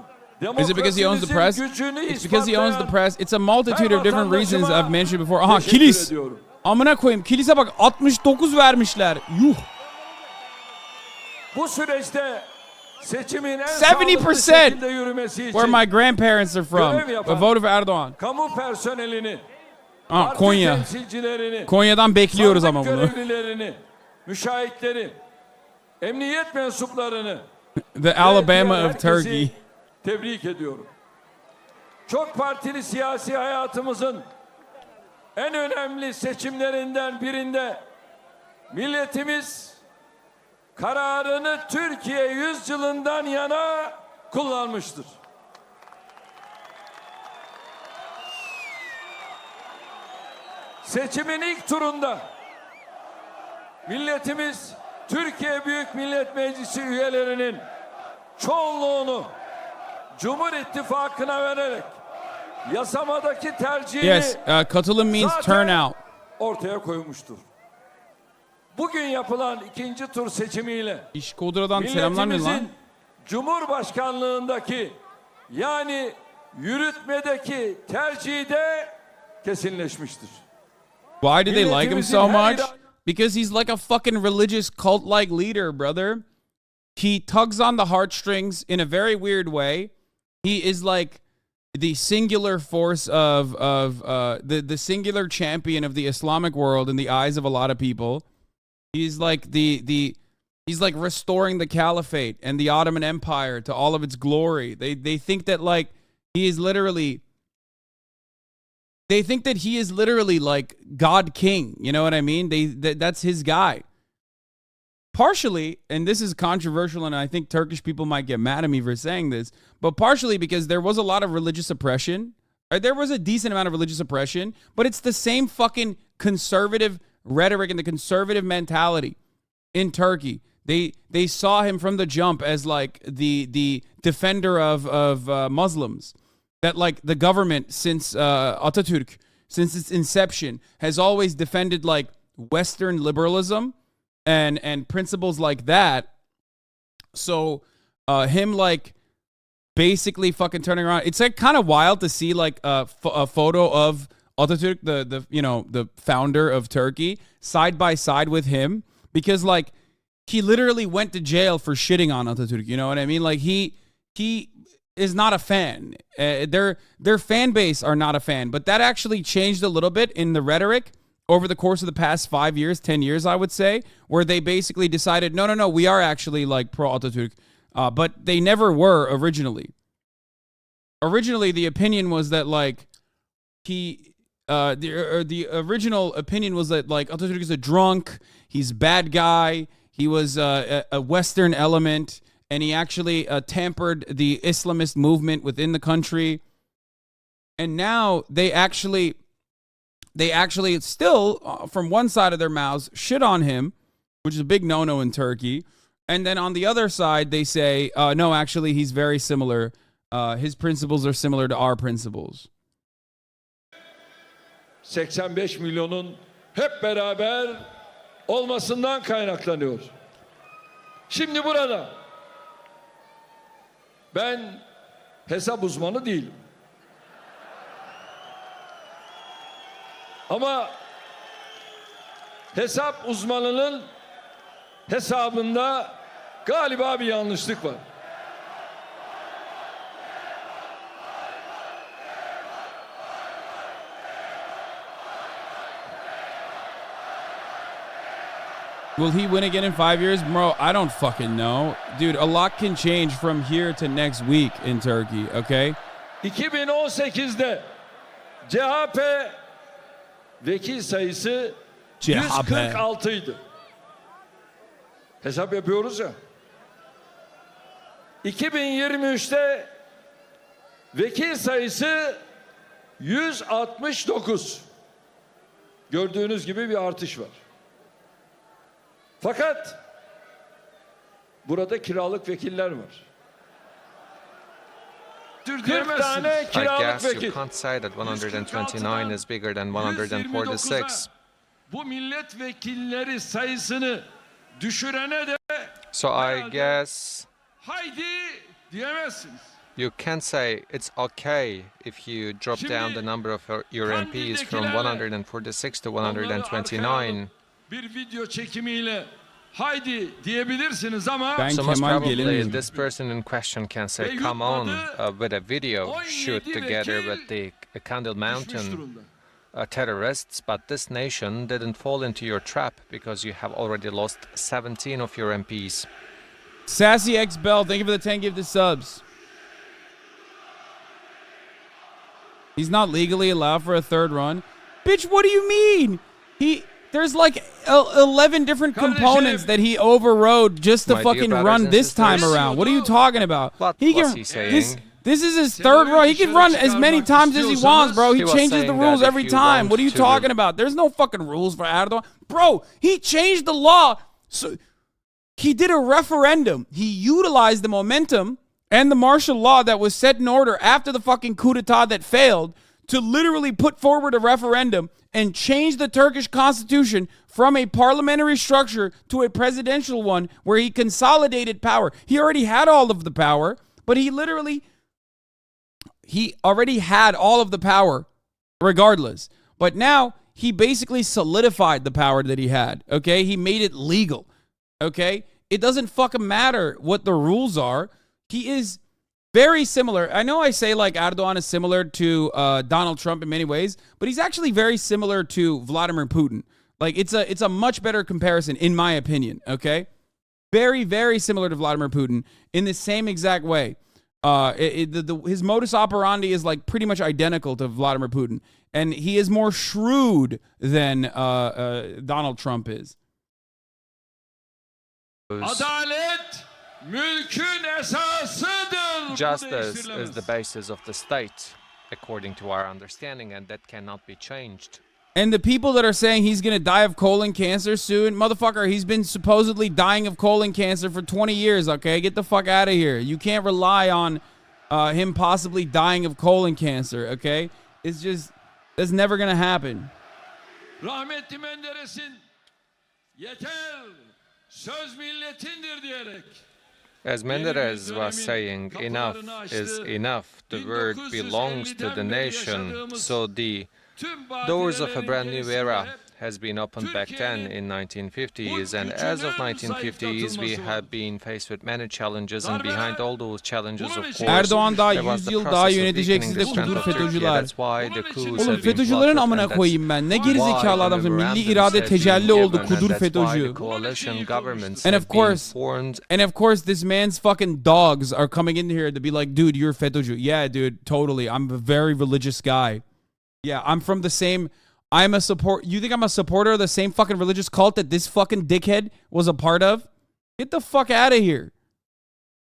Is it because he owns the press?
demokrasimizin gücünü
It's because he owns the press. It's a multitude of different reasons
vatandaşıma
I've mentioned before. Aha,
teşekkür
kilis.
ediyorum.
Amına koyayım. Kilise bak 69 vermişler. Yuh.
Bu süreçte seçimin en
70%
sağlıklı şekilde yürümesi
Where
için
my grandparents are from.
Görev yapan-
A vote for Erdogan.
kamu personelini,
Aa,
parti
Konya.
temsilcilerini,
Konya'dan bekliyoruz ama
sandık
bunu.
görevlilerini, müşahitleri, emniyet mensuplarını,
The Alabama
diğer
of
herkesi
Turkey.
tebrik ediyorum. Çok partili siyasi hayatımızın en önemli seçimlerinden birinde milletimiz kararını Türkiye 100 yılından yana kullanmıştır. Seçimin ilk turunda milletimiz Türkiye Büyük Millet Meclisi üyelerinin çoğunluğunu Cumhur İttifakı'na vererek yasamadaki tercihini
Yes, katılım means
zaten
turnout.
ortaya koymuştur. Bugün yapılan ikinci tur seçimiyle
İş Kodra'dan selamlar mı lan?
milletimizin Cumhurbaşkanlığındaki yani yürütmedeki tercihi de kesinleşmiştir.
Why do they like him so
Milletimizin her
much? Because he's like a fucking religious cult-like leader, brother. He tugs on the heartstrings in a very weird way. He is like the singular force of the singular champion of the Islamic world in the eyes of a lot of people. He's like he's like restoring the caliphate and the Ottoman Empire to all of its glory. They think that like he is literally like God King. You know what I mean? That's his guy. Partially, and this is controversial, and I think Turkish people might get mad at me for saying this, but partially because there was a lot of religious oppression. There was a decent amount of religious oppression, but it's the same fucking conservative rhetoric and the conservative mentality in Turkey. They saw him from the jump as like the defender of Muslims. That like the government since Atatürk, since its inception, has always defended like Western liberalism and principles like that. So him like basically fucking turning around. It's like kind of wild to see like a photo of Atatürk, the founder of Turkey, side by side with him, because like he literally went to jail for shitting on Atatürk. You know what I mean? Like he is not a fan. Their fan base are not a fan, but that actually changed a little bit in the rhetoric over the course of the past 5 years, 10 years, I would say, where they basically decided, no, we are actually like pro Atatürk, but they never were originally. Originally, the opinion was that like the original opinion was that like Atatürk is a drunk, he's a bad guy, he was a Western element, and he actually tampered the Islamist movement within the country. And now they actually still, from one side of their mouths, shit on him, which is a big no-no in Turkey. And then on the other side, they say, no, actually, he's very similar. His principles are similar to our principles.
85 milyonun hep beraber olmasından kaynaklanıyor. Şimdi burada ben hesap uzmanı değilim. Ama hesap uzmanının hesabında galiba bir yanlışlık var.
Will he win again in 5 years? Bro, I don't fucking know. Dude, a lot can change from here to next week in Turkey, okay?
2018'de CHP vekil sayısı
CHP.
146 idi. Hesap yapıyoruz ya. 2023'te vekil sayısı 169. Gördüğünüz gibi bir artış var. Fakat burada kiralık vekiller var. 40 tane
I
kiralık
guess
vekil.
you can't say that 129 is bigger than 146.
Bu milletvekilleri sayısını düşürene de
So I guess
haydi diyemezsiniz.
you can say it's okay if you drop down the number of your MPs from 146 to 129.
Bir video çekimiyle haydi diyebilirsiniz ama
Ben
So most
Kemal
probably
Gelin
this person in question can say, come on, with a video shoot together with the Candle Mountain terrorists, but this nation didn't fall into your trap because you have already lost 17 of your MPs.
Sassy X Bell, thank you for the 10 gifted subs. He's not legally allowed for a third run. Bitch, what do you mean? There's like 11 different components that he overrode just to
My dear
fucking
brothers
run
and
this time
sisters.
around. What are you talking about?
What
He
was
can,
he saying?
This is his third run. He can run as many times as he wants, bro. He
He was
changes the
saying
rules
that if
every
you
time.
want
What are you
to-
talking about? There's no fucking rules for Erdogan. Bro, he changed the law. So he did a referendum. He utilized the momentum and the martial law that was set in order after the fucking coup d'etat that failed to literally put forward a referendum and change the Turkish constitution from a parliamentary structure to a presidential one where he consolidated power. He already had all of the power, but he already had all of the power regardless. But now he basically solidified the power that he had, okay? He made it legal, okay? It doesn't fucking matter what the rules are. He is very similar. I know I say like Erdogan is similar to Donald Trump in many ways, but he's actually very similar to Vladimir Putin. Like it's a much better comparison in my opinion, okay? Very, very similar to Vladimir Putin in the same exact way. His modus operandi is like pretty much identical to Vladimir Putin, and he is more shrewd than Donald Trump is.
Adalet mülkün esasıdır.
Justice is the basis of the state, according to our understanding, and that cannot be changed.
And the people that are saying he's going to die of colon cancer soon, motherfucker, he's been supposedly dying of colon cancer for 20 years, okay? Get the fuck out of here. You can't rely on him possibly dying of colon cancer, okay? It's just, that's never going to happen.
Rahmetli Menderes'in yeter söz milletindir diyerek.
As Menderes was saying, enough is enough. The word belongs to the nation. So the doors of a brand new era has been opened back then in 1950s, and as of 1950s we have been faced with many challenges, and behind all those challenges, of course,
Erdoğan daha
there was
100
the
yıl daha
process of
yönetecek
weakening
size
the strength
kudur
of Turkey.
FETÖ'cüler.
That's why the coups
Oğlum
have been
FETÖ'cülerin
plotted,
amına
and that's
koyayım ben. Ne gerizekalı
why the
adamsın. Milli
memorandums
irade
have been
tecelli oldu.
given, and
Kudur
that's why
FETÖ'cü.
the coalition governments
And
have
of course,
been formed.
And of course, this man's fucking dogs are coming in here to be like, dude, you're FETÖ'cü. Yeah, dude, totally. I'm a very religious guy. Yeah, I'm from the same... You think I'm a supporter of the same fucking religious cult that this fucking dickhead was a part of? Get the fuck out of here.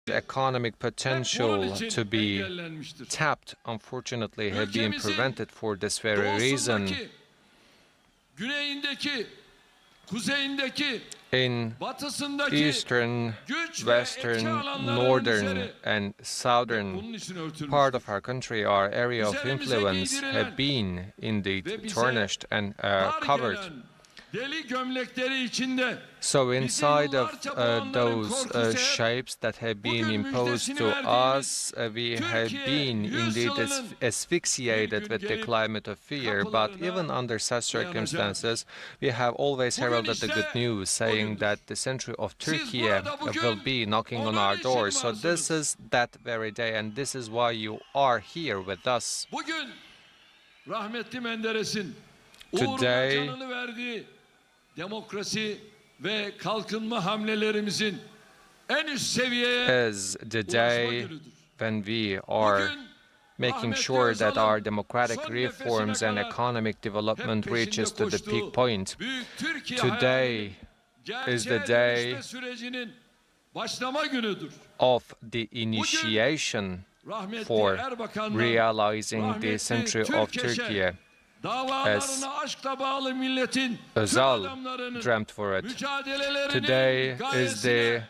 Economic potential to be tapped, unfortunately, have been prevented for this very reason. In eastern, western, northern, and southern part of our country, our area of influence have been indeed tarnished and covered. So inside of those shapes that have been imposed to us, we have been indeed asphyxiated with the climate of fear. But even under such circumstances, we have always heralded the good news, saying that the century of Turkey will be knocking on our doors. So this is that very day, and this is why you are here with us. Today,
demokrasi ve kalkınma hamlelerimizin en üst seviyeye
is the day when we are making sure that our democratic reforms and economic development reaches to the peak point. Today is the day of the initiation for realizing the century of Turkey, as Özal dreamt for it. Today is the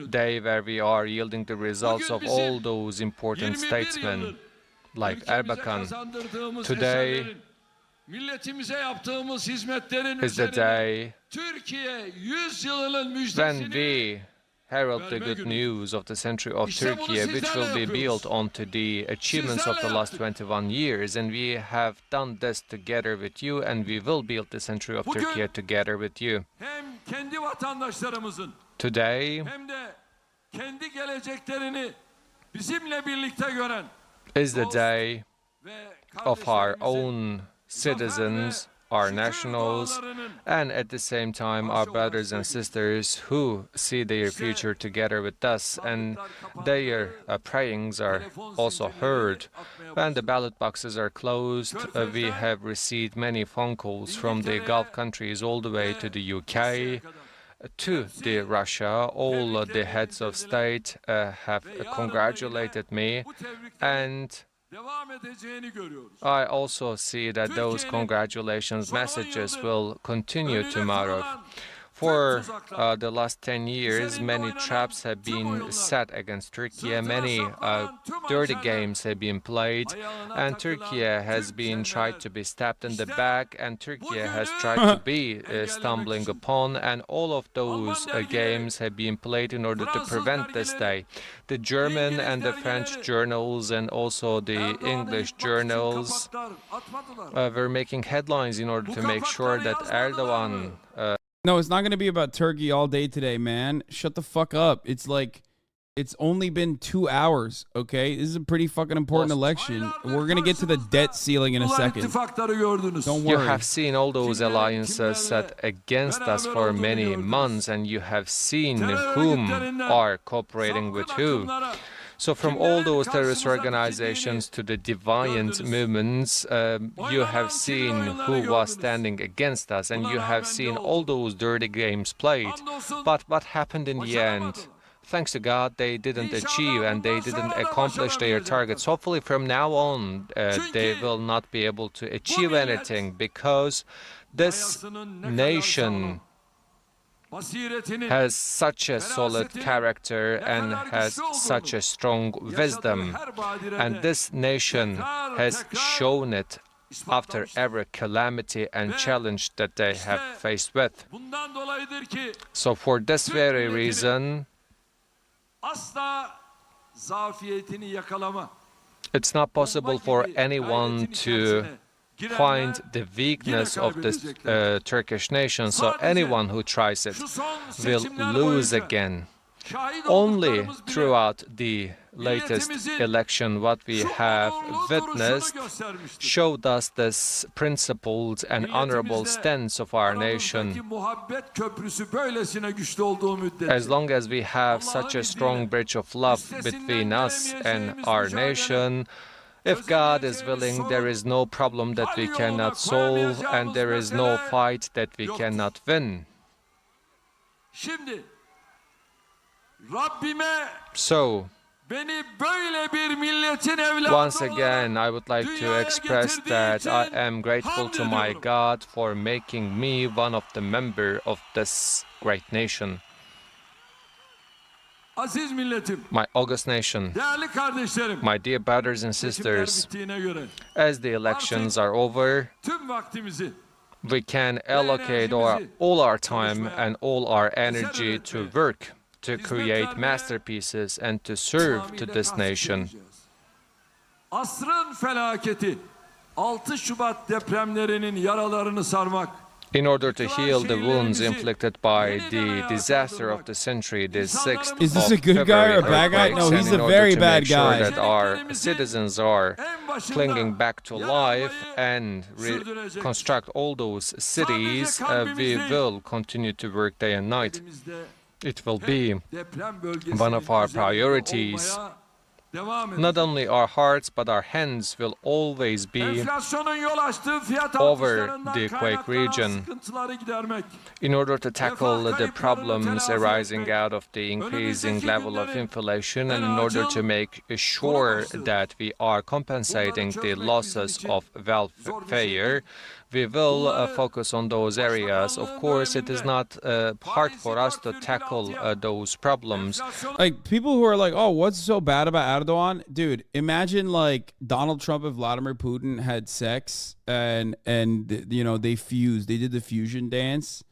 day where we are yielding the results of all those important statesmen like Erdogan. Today is the day when we herald the good news of the century of Turkey, which will be built onto the achievements of the last 21 years. And we have done this together with you, and we will build the century of Turkey together with you. Today is the day of our own citizens, our nationals, and at the same time our brothers and sisters who see their future together with us, and their prayings are also heard. When the ballot boxes are closed, we have received many phone calls from the Gulf countries all the way to the UK, to Russia. All the heads of state have congratulated me, and I also see that those congratulations messages will continue tomorrow. For the last 10 years, many traps have been set against Turkey, many dirty games have been played, and Turkey has been tried to be stabbed in the back, and Turkey has tried to be stumbling upon, and all of those games have been played in order to prevent this day. The German and the French journals and also the English journals were making headlines in order to make sure that Erdogan...
No, it's not going to be about Turkey all day today, man. Shut the fuck up. It's like, it's only been 2 hours, okay? This is a pretty fucking important election. We're going to get to the debt ceiling in a second. Don't worry.
You have seen all those alliances set against us for many months, and you have seen whom are cooperating with who. So from all those terrorist organizations to the deviant movements, you have seen who was standing against us, and you have seen all those dirty games played. But what happened in the end? Thanks to God, they didn't achieve and they didn't accomplish their targets. Hopefully from now on, they will not be able to achieve anything, because this nation has such a solid character and has such a strong wisdom, and this nation has shown it after every calamity and challenge that they have faced with. So for this very reason, it's not possible for anyone to find the weakness of this Turkish nation, so anyone who tries it will lose again. Only throughout the latest election, what we have witnessed showed us this principled and honorable stance of our nation. As long as we have such a strong bridge of love between us and our nation, if God is willing, there is no problem that we cannot solve, and there is no fight that we cannot win. So, once again, I would like to express that I am grateful to my God for making me one of the members of this great nation. My august nation, my dear brothers and sisters, as the elections are over, we can allocate all our time and all our energy to work, to create masterpieces and to serve to this nation. In order to heal the wounds inflicted by the disaster of the century, the 6th
Is this a good guy or a bad guy? No, he's a very bad guy.
That our citizens are clinging back to life and reconstruct all those cities, we will continue to work day and night. It will be one of our priorities. Not only our hearts, but our hands will always be over the quake region in order to tackle the problems arising out of the increasing level of inflation, and in order to make sure that we are compensating the losses of welfare. We will focus on those areas. Of course, it is not hard for us to tackle those problems.
Like, people who are like, oh, what's so bad about Erdogan? Dude, imagine like Donald Trump and Vladimir Putin had sex and you know, they fused. They did the fusion dance,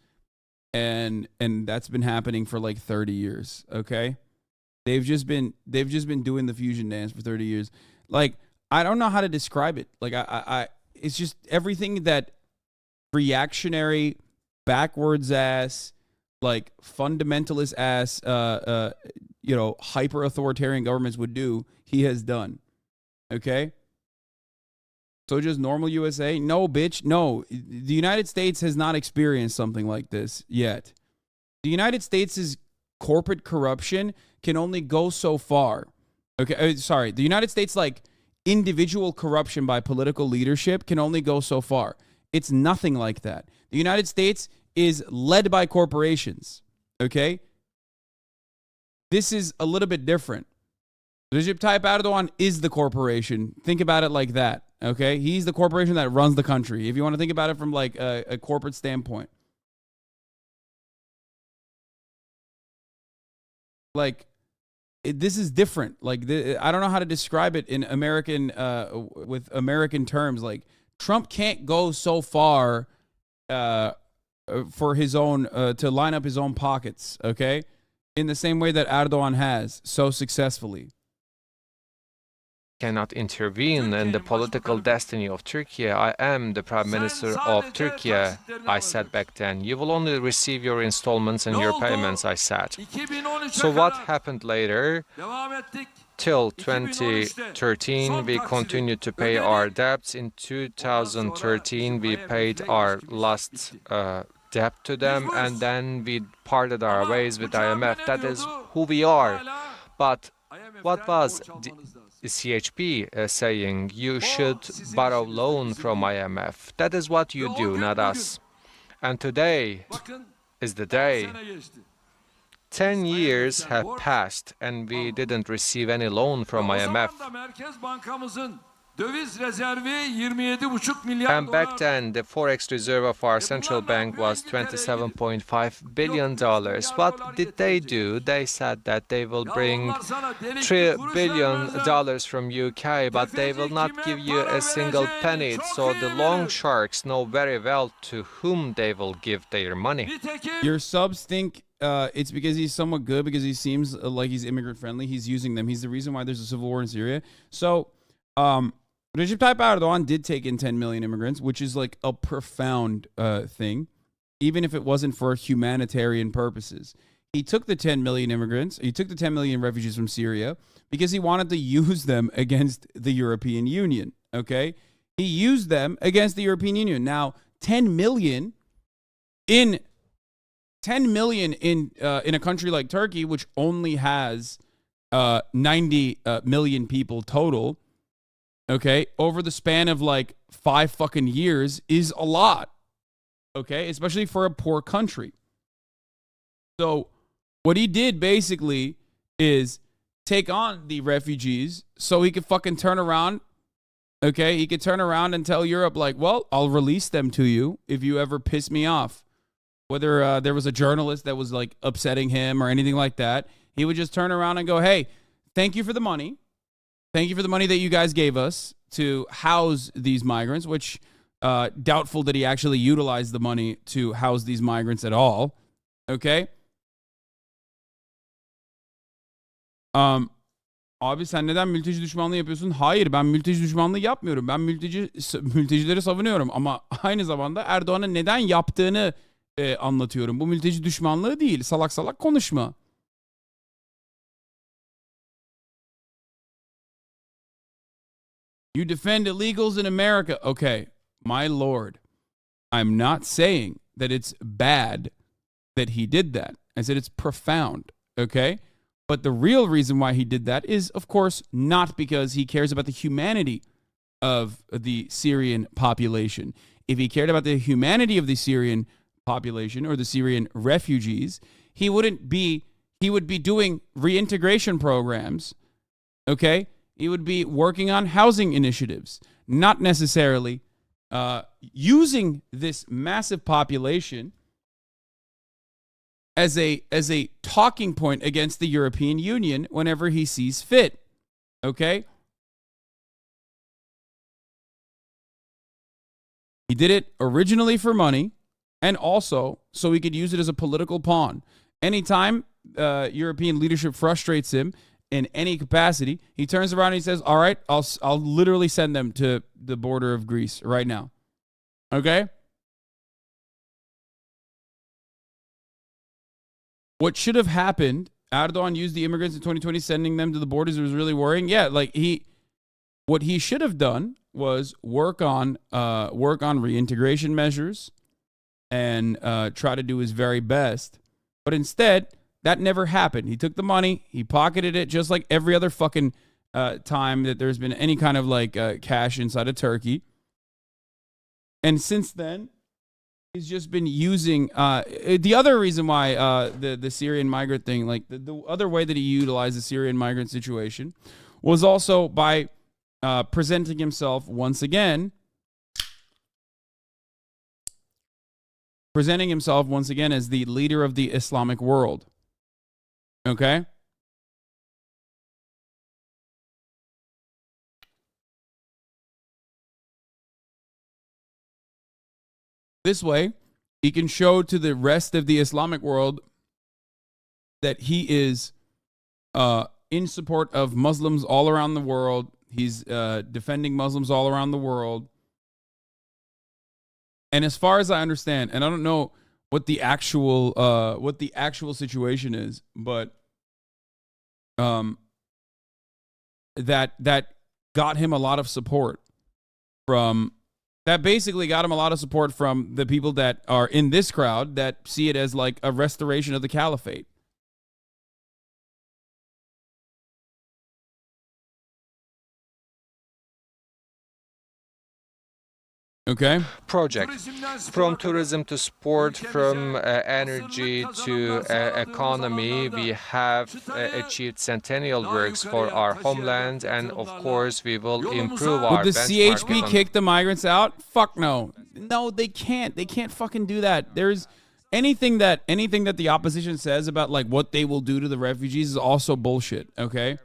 and that's been happening for like 30 years, okay? They've just been doing the fusion dance for 30 years. Like, I don't know how to describe it. Like, it's just everything that reactionary, backwards ass, like fundamentalist ass, you know, hyper authoritarian governments would do, he has done. Okay? So just normal USA? No, bitch. No. The United States has not experienced something like this yet. The United States' corporate corruption can only go so far. Okay? Sorry. The United States, like, individual corruption by political leadership can only go so far. It's nothing like that. The United States is led by corporations, okay? This is a little bit different. Recep Tayyip Erdogan is the corporation. Think about it like that, okay? He's the corporation that runs the country, if you want to think about it from like a corporate standpoint. Like, this is different. Like, I don't know how to describe it in American, with American terms. Like, Trump can't go so far for his own, to line up his own pockets, okay? In the same way that Erdogan has so successfully.
Cannot intervene in the political destiny of Turkey. I am the Prime Minister of Turkey, I said back then. You will only receive your installments and your payments, I said. So what happened later? Till 2013, we continued to pay our debts. In 2013, we paid our last debt to them, and then we parted our ways with IMF. That is who we are. But what was the CHP saying? You should borrow loan from IMF. That is what you do, not us. And today is the day. 10 years have passed and we didn't receive any loan from IMF. And back then, the forex reserve of our central bank was $27.5 billion. What did they do? They said that they will bring $3 billion from UK, but they will not give you a single penny. So the long sharks know very well to whom they will give their money.
Your subs think it's because he's somewhat good, because he seems like he's immigrant friendly. He's using them. He's the reason why there's a civil war in Syria. So, Recep Tayyip Erdogan did take in 10 million immigrants, which is like a profound thing, even if it wasn't for humanitarian purposes. He took the 10 million immigrants, he took the 10 million refugees from Syria because he wanted to use them against the European Union, okay? He used them against the European Union. Now, 10 million in a country like Turkey, which only has 90 million people total, okay, over the span of like 5 fucking years is a lot, okay, especially for a poor country. So what he did basically is take on the refugees so he could fucking turn around, okay, he could turn around and tell Europe like, well, I'll release them to you if you ever piss me off. Whether there was a journalist that was like upsetting him or anything like that, he would just turn around and go, hey, thank you for the money. Thank you for the money that you guys gave us to house these migrants, which doubtful that he actually utilized the money to house these migrants at all. Okay? Abi sen neden mülteci düşmanlığı yapıyorsun? Hayır, ben mülteci düşmanlığı yapmıyorum. Ben mültecileri savunuyorum ama aynı zamanda Erdoğan'ın neden yaptığını anlatıyorum. Bu mülteci düşmanlığı değil. Salak salak konuşma. You defend illegals in America. Okay, my lord. I'm not saying that it's bad that he did that. I said it's profound, okay? But the real reason why he did that is, of course, not because he cares about the humanity of the Syrian population. If he cared about the humanity of the Syrian population or the Syrian refugees, he would be doing reintegration programs, okay? He would be working on housing initiatives, not necessarily using this massive population as a talking point against the European Union whenever he sees fit, okay? He did it originally for money and also so he could use it as a political pawn. Anytime European leadership frustrates him in any capacity, he turns around and he says, all right, I'll literally send them to the border of Greece right now. Okay? What should have happened, Erdogan used the immigrants in 2020, sending them to the borders. It was really worrying. Yeah, like what he should have done was work on reintegration measures and try to do his very best. But instead, that never happened. He took the money, he pocketed it, just like every other fucking time that there's been any kind of like cash inside of Turkey. And since then, he's just been using the other reason why the Syrian migrant thing, like the other way that he utilized the Syrian migrant situation was also by presenting himself once again as the leader of the Islamic world. Okay? This way, he can show to the rest of the Islamic world that he is in support of Muslims all around the world. He's defending Muslims all around the world. And as far as I understand, and I don't know what the actual situation is, but that got him a lot of support from the people that are in this crowd that see it as like a restoration of the caliphate. Okay.
Project. From tourism to sport, from energy to economy, we have achieved centennial works for our homeland, and of course we will improve our
Would the CHP
benchmarking.
kick the migrants out? Fuck no. No, they can't. They can't fucking do that. There's anything that the opposition says about like what they will do to the refugees is also bullshit, okay?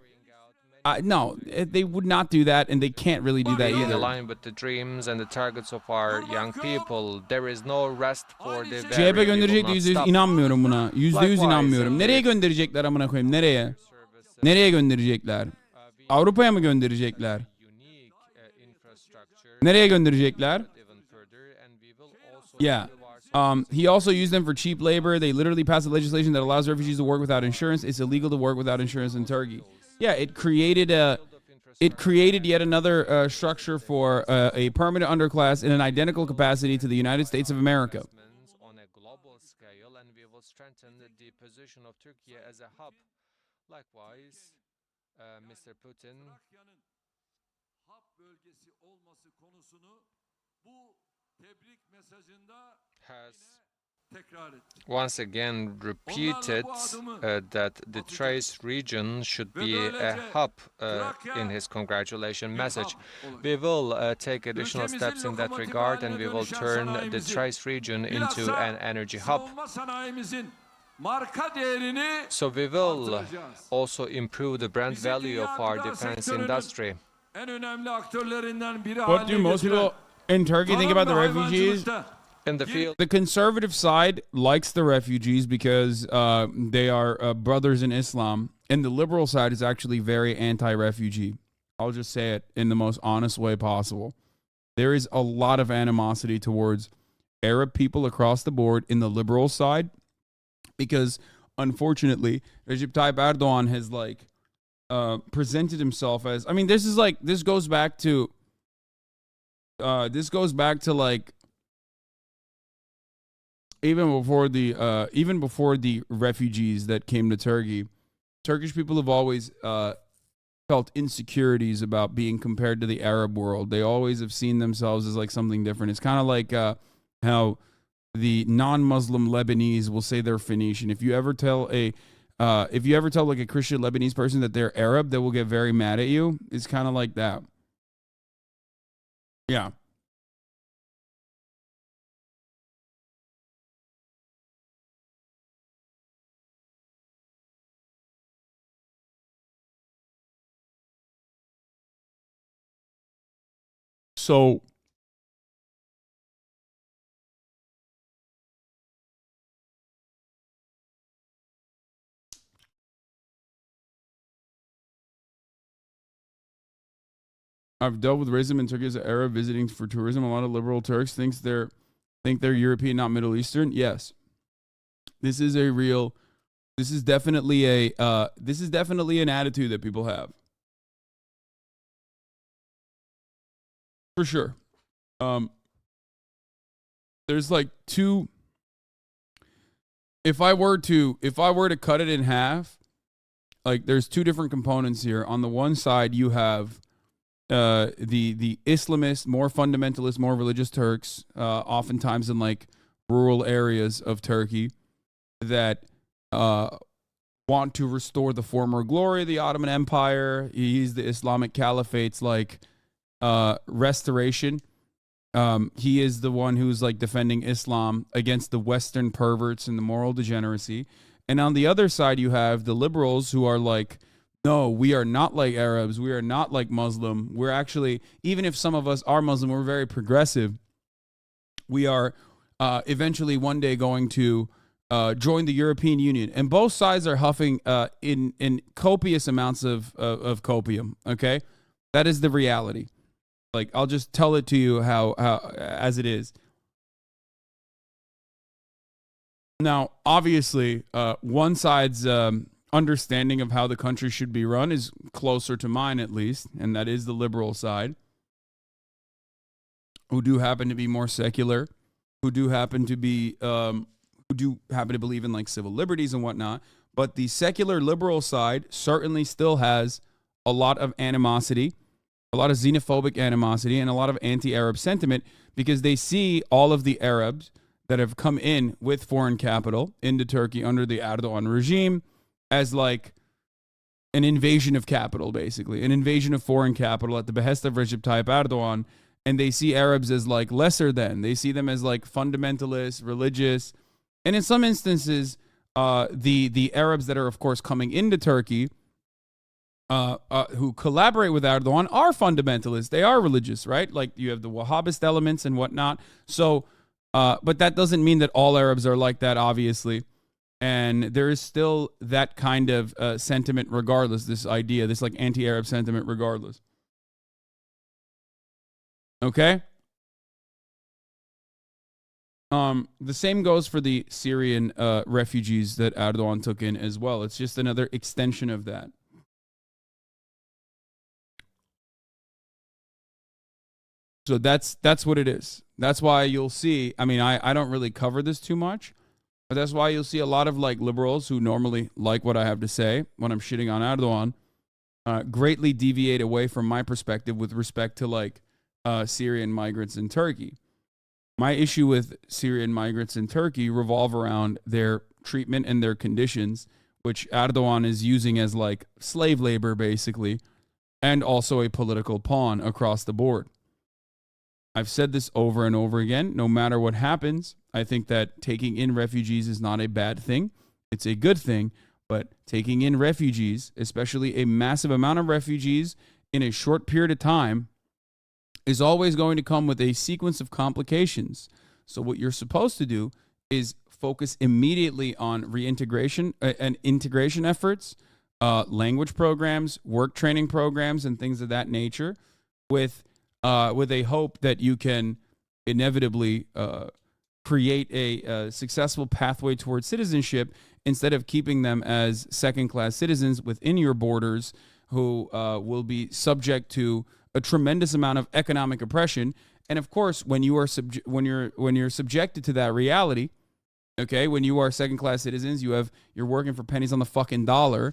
No, they would not do that, and they can't really do that
In
either.
line with the dreams and the targets of our young people, there is no rest for the
CHP
weary. We will
gönderecek
not
%100
stop.
inanmıyorum buna. %100 inanmıyorum. Nereye gönderecekler amına koyayım? Nereye? Nereye gönderecekler? Avrupa'ya mı gönderecekler? Nereye gönderecekler? Yeah. He also used them for cheap labor. They literally passed a legislation that allows refugees to work without insurance. It's illegal to work without insurance in Turkey. Yeah, it created yet another structure for a permanent underclass in an identical capacity to the United States of America.
On a global scale, and we will strengthen the position of Turkey as a hub. Likewise, Mr. Putin has once again repeated that the Thrace region should be a hub in his congratulation message. We will take additional steps in that regard, and we will turn the Thrace region into an energy hub. So we will also improve the brand value of our defense industry.
What do most people in Turkey think about the refugees?
In the field,
the conservative side likes the refugees because they are brothers in Islam, and the liberal side is actually very anti-refugee. I'll just say it in the most honest way possible. There is a lot of animosity towards Arab people across the board in the liberal side because, unfortunately, Recep Tayyip Erdogan has presented himself as. I mean, this goes back to even before the refugees that came to Turkey. Turkish people have always felt insecurities about being compared to the Arab world. They always have seen themselves as like something different. It's kind of like how the non-Muslim Lebanese will say they're Phoenician. If you ever tell like a Christian Lebanese person that they're Arab, they will get very mad at you. It's kind of like that. Yeah. So I've dealt with racism in Turkey as an Arab visiting for tourism. A lot of liberal Turks think they're European, not Middle Eastern. Yes. This is definitely an attitude that people have. For sure. There's like two. If I were to cut it in half, like there's two different components here. On the one side, you have the Islamist, more fundamentalist, more religious Turks, oftentimes in like rural areas of Turkey, that want to restore the former glory of the Ottoman Empire. He's the Islamic Caliphate's like restoration. He is the one who's like defending Islam against the Western perverts and the moral degeneracy. And on the other side, you have the liberals who are like, no, we are not like Arabs. We are not like Muslim. We're actually, even if some of us are Muslim, we're very progressive. We are eventually one day going to join the European Union. And both sides are huffing in copious amounts of copium, okay? That is the reality. Like, I'll just tell it to you how as it is. Now, obviously, one side's understanding of how the country should be run is closer to mine, at least, and that is the liberal side, who do happen to be more secular, who do happen to be, believe in like civil liberties and whatnot. But the secular liberal side certainly still has a lot of animosity, a lot of xenophobic animosity, and a lot of anti-Arab sentiment, because they see all of the Arabs that have come in with foreign capital into Turkey under the Erdogan regime as like an invasion of capital, basically, an invasion of foreign capital at the behest of Recep Tayyip Erdogan. And they see Arabs as like lesser than. They see them as like fundamentalist, religious. And in some instances, the Arabs that are, of course, coming into Turkey, who collaborate with Erdogan, are fundamentalists. They are religious, right? Like you have the Wahhabist elements and whatnot. So, but that doesn't mean that all Arabs are like that, obviously. And there is still that kind of sentiment regardless, this idea, this like anti-Arab sentiment regardless. Okay? The same goes for the Syrian refugees that Erdogan took in as well. It's just another extension of that. So that's what it is. That's why you'll see, I mean, I don't really cover this too much, but that's why you'll see a lot of like liberals who normally like what I have to say when I'm shitting on Erdogan greatly deviate away from my perspective with respect to like Syrian migrants in Turkey. My issue with Syrian migrants in Turkey revolve around their treatment and their conditions, which Erdogan is using as like slave labor, basically, and also a political pawn across the board. I've said this over and over again. No matter what happens, I think that taking in refugees is not a bad thing. It's a good thing, but taking in refugees, especially a massive amount of refugees in a short period of time, is always going to come with a sequence of complications. So what you're supposed to do is focus immediately on reintegration and integration efforts, language programs, work training programs, and things of that nature, with a hope that you can inevitably create a successful pathway towards citizenship, instead of keeping them as second-class citizens within your borders who will be subject to a tremendous amount of economic oppression. And of course, when you are when you're subjected to that reality, okay, when you are second-class citizens, you're working for pennies on the fucking dollar.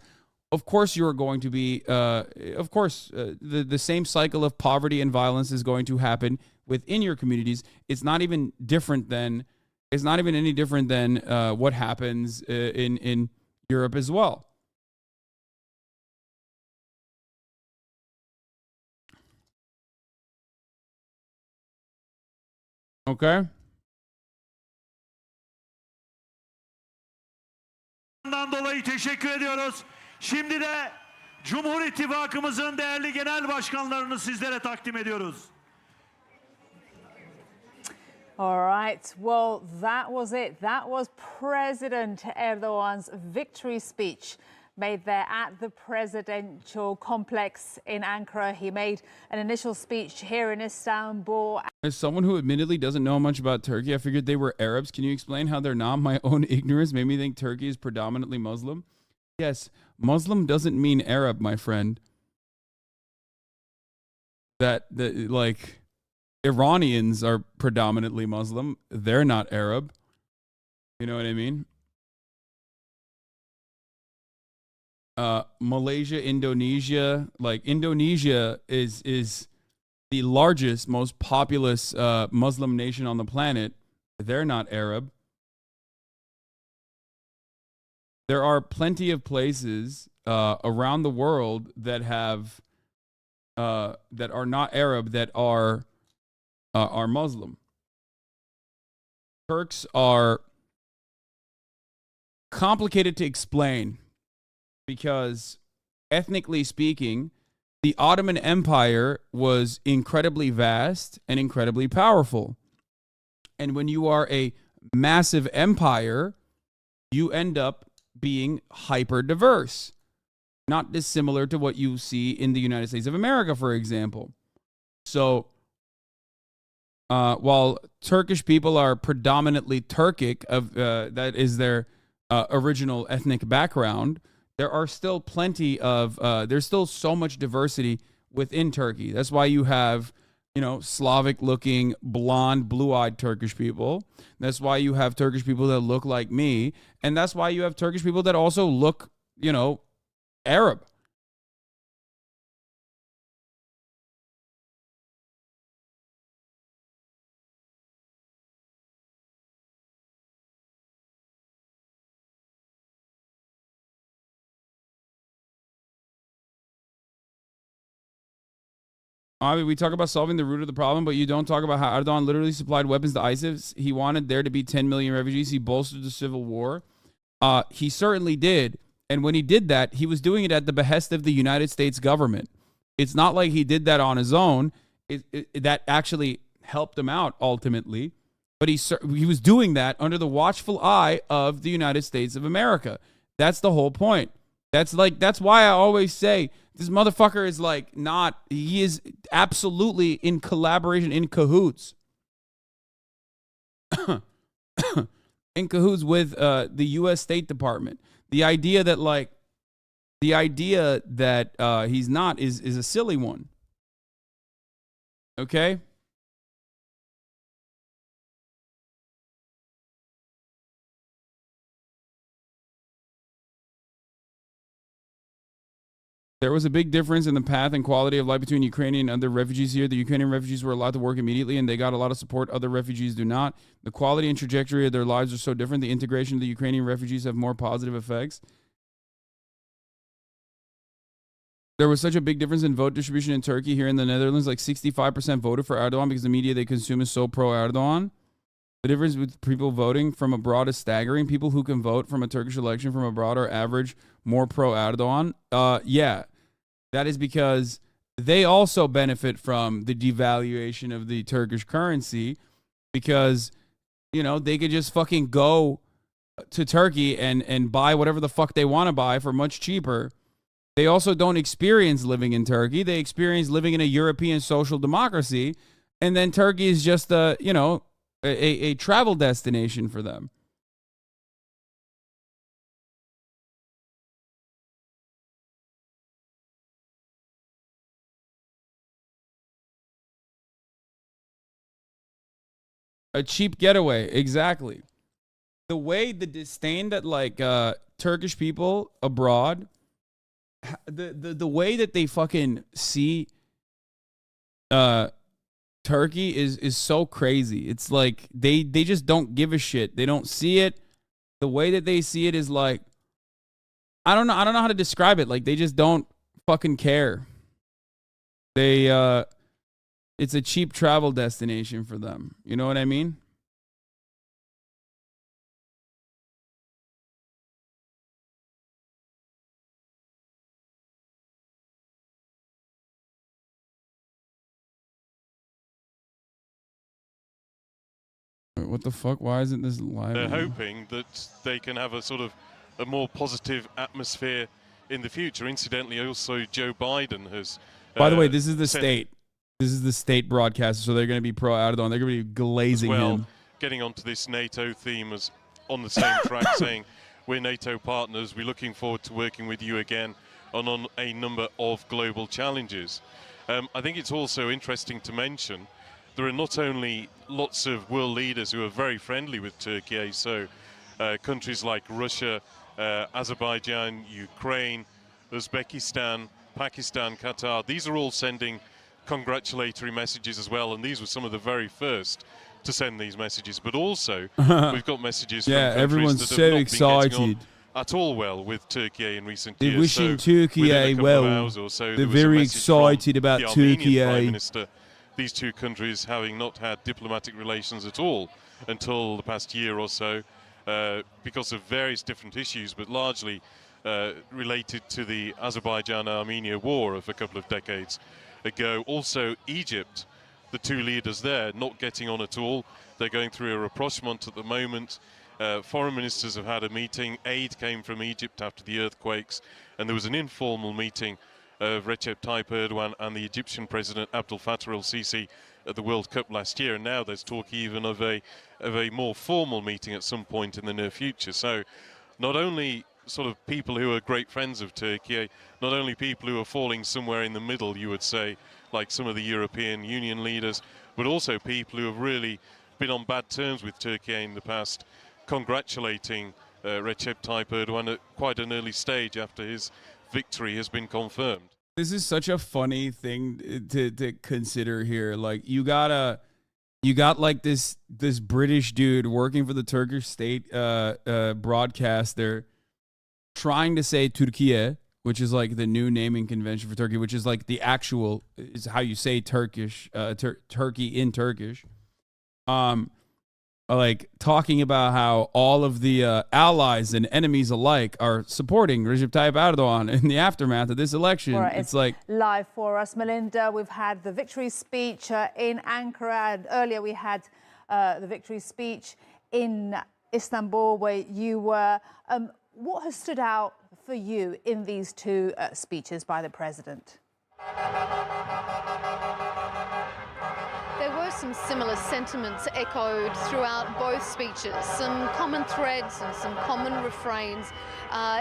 Of course, you're going to be. The same cycle of poverty and violence is going to happen within your communities. It's not even different than. It's not even any different than what happens in Europe as well. Okay.
Dolayı teşekkür ediyoruz. Şimdi de Cumhur İttifakımızın değerli genel başkanlarını sizlere takdim ediyoruz.
All right. Well, that was it. That was President Erdogan's victory speech made there at the presidential complex in Ankara. He made an initial speech here in Istanbul.
As someone who admittedly doesn't know much about Turkey, I figured they were Arabs. Can you explain how they're not? My own ignorance made me think Turkey is predominantly Muslim. Yes, Muslim doesn't mean Arab, my friend. That like Iranians are predominantly Muslim. They're not Arab. You know what I mean? Malaysia, Indonesia, like Indonesia is the largest, most populous Muslim nation on the planet. They're not Arab. There are plenty of places around the world that have that are not Arab that are Muslim. Turks are complicated to explain because, ethnically speaking, the Ottoman Empire was incredibly vast and incredibly powerful. And when you are a massive empire, you end up being hyper diverse. Not dissimilar to what you see in the United States of America, for example. So, while Turkish people are predominantly Turkic, that is their original ethnic background, there are still plenty of, there's still so much diversity within Turkey. That's why you have, Slavic-looking, blonde, blue-eyed Turkish people. That's why you have Turkish people that look like me. And that's why you have Turkish people that also look, Arab. I mean, we talk about solving the root of the problem, but you don't talk about how Erdogan literally supplied weapons to ISIS. He wanted there to be 10 million refugees. He bolstered the civil war. He certainly did. And when he did that, he was doing it at the behest of the United States government. It's not like he did that on his own. That actually helped him out ultimately. But he was doing that under the watchful eye of the United States of America. That's the whole point. That's why I always say this motherfucker is he is absolutely in collaboration, in cahoots. In cahoots with the U.S. State Department. The idea that he's not is a silly one. Okay? There was a big difference in the path and quality of life between Ukrainian and other refugees here. The Ukrainian refugees were allowed to work immediately, and they got a lot of support. Other refugees do not. The quality and trajectory of their lives are so different. The integration of the Ukrainian refugees have more positive effects. There was such a big difference in vote distribution in Turkey. Here in the Netherlands, 65% voted for Erdogan because the media they consume is so pro-Erdogan. The difference with people voting from abroad is staggering. People who can vote from a Turkish election from abroad are average more pro-Erdogan. Yeah. That is because they also benefit from the devaluation of the Turkish currency because, they could just fucking go to Turkey and buy whatever the fuck they want to buy for much cheaper. They also don't experience living in Turkey. They experience living in a European social democracy. And then Turkey is just a travel destination for them. A cheap getaway, exactly. The way the disdain that Turkish people abroad, the way that they fucking see Turkey is so crazy. It's like they just don't give a shit. They don't see it. The way that they see it is I don't know how to describe it. They just don't fucking care. It's a cheap travel destination for them. You know what I mean? Wait, what the fuck? Why isn't this live?
They're hoping that they can have a sort of a more positive atmosphere in the future. Incidentally, also Joe Biden has...
By the way, this is the state. This is the state broadcaster, so they're going to be pro-Erdogan. They're going to be glazing him.
Getting onto this NATO theme as on the same track, saying we're NATO partners. We're looking forward to working with you again on a number of global challenges. I think it's also interesting to mention there are not only lots of world leaders who are very friendly with Turkey, so countries like Russia, Azerbaijan, Ukraine, Uzbekistan, Pakistan, Qatar. These are all sending congratulatory messages as well, and these were some of the very first to send these messages. But also, we've got messages from countries
everyone's
that
so
have not
excited.
been getting on at all well with Turkey in recent
They're
years.
wishing
So
Turkey
within a couple of
well.
hours or so,
They're
there was a
very
message
excited
from
about
the Armenian
Turkey.
Prime Minister. These two countries having not had diplomatic relations at all until the past year or so because of various different issues, but largely related to the Azerbaijan-Armenia war of a couple of decades ago. Also, Egypt, the two leaders there not getting on at all. They're going through a rapprochement at the moment. Foreign ministers have had a meeting. Aid came from Egypt after the earthquakes, and there was an informal meeting of Recep Tayyip Erdogan and the Egyptian President Abdel Fattah el-Sisi at the World Cup last year, and now there's talk even of a more formal meeting at some point in the near future. So not only sort of people who are great friends of Turkey, not only people who are falling somewhere in the middle, you would say, like some of the European Union leaders, but also people who have really been on bad terms with Turkey in the past, congratulating Recep Tayyip Erdogan at quite an early stage after his victory has been confirmed.
This is such a funny thing to consider here. Like you got like this British dude working for the Turkish state broadcaster trying to say Türkiye, which is like the new naming convention for Turkey, which is like the actual is how you say Turkish, Turkey in Turkish. Like talking about how all of the allies and enemies alike are supporting Recep Tayyip Erdogan in the aftermath of this election.
Right,
it's like
live for us, Melinda. We've had the victory speech in Ankara, and earlier we had the victory speech in Istanbul, where you were. What has stood out for you in these two speeches by the president?
There were some similar sentiments echoed throughout both speeches, some common threads and some common refrains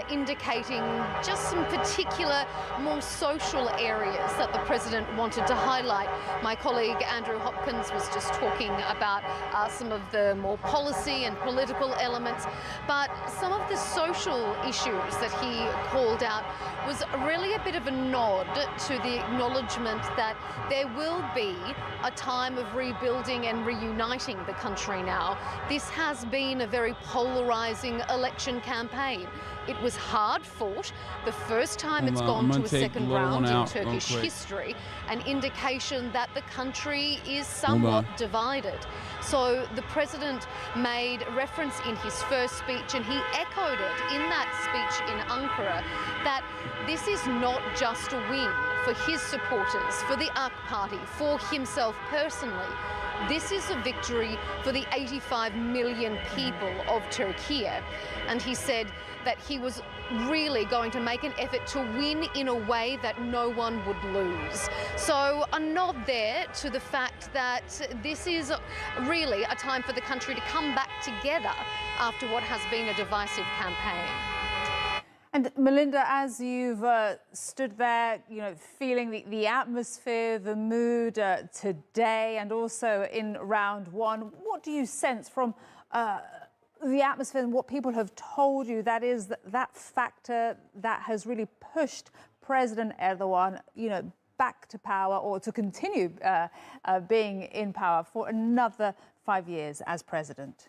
indicating just some particular more social areas that the president wanted to highlight. My colleague Andrew Hopkins was just talking about some of the more policy and political elements, but some of the social issues that he called out was really a bit of a nod to the acknowledgement that there will be a time of rebuilding and reuniting the country now. This has been a very polarising election campaign. It was hard fought, the first time it's gone to a second round in Turkish history, an indication that the country is somewhat divided. So the president made reference in his first speech, and he echoed it in that speech in Ankara, that this is not just a win for his supporters, for the AK Party, for himself personally. This is a victory for the 85 million people of Turkey. And he said that he was really going to make an effort to win in a way that no one would lose. So a nod there to the fact that this is really a time for the country to come back together after what has been a divisive campaign.
And Melinda, as you've stood there, you know, feeling the atmosphere, the mood today, and also in round one, what do you sense from the atmosphere and what people have told you that is that factor that has really pushed President Erdogan, you know, back to power, or to continue being in power for another 5 years as president?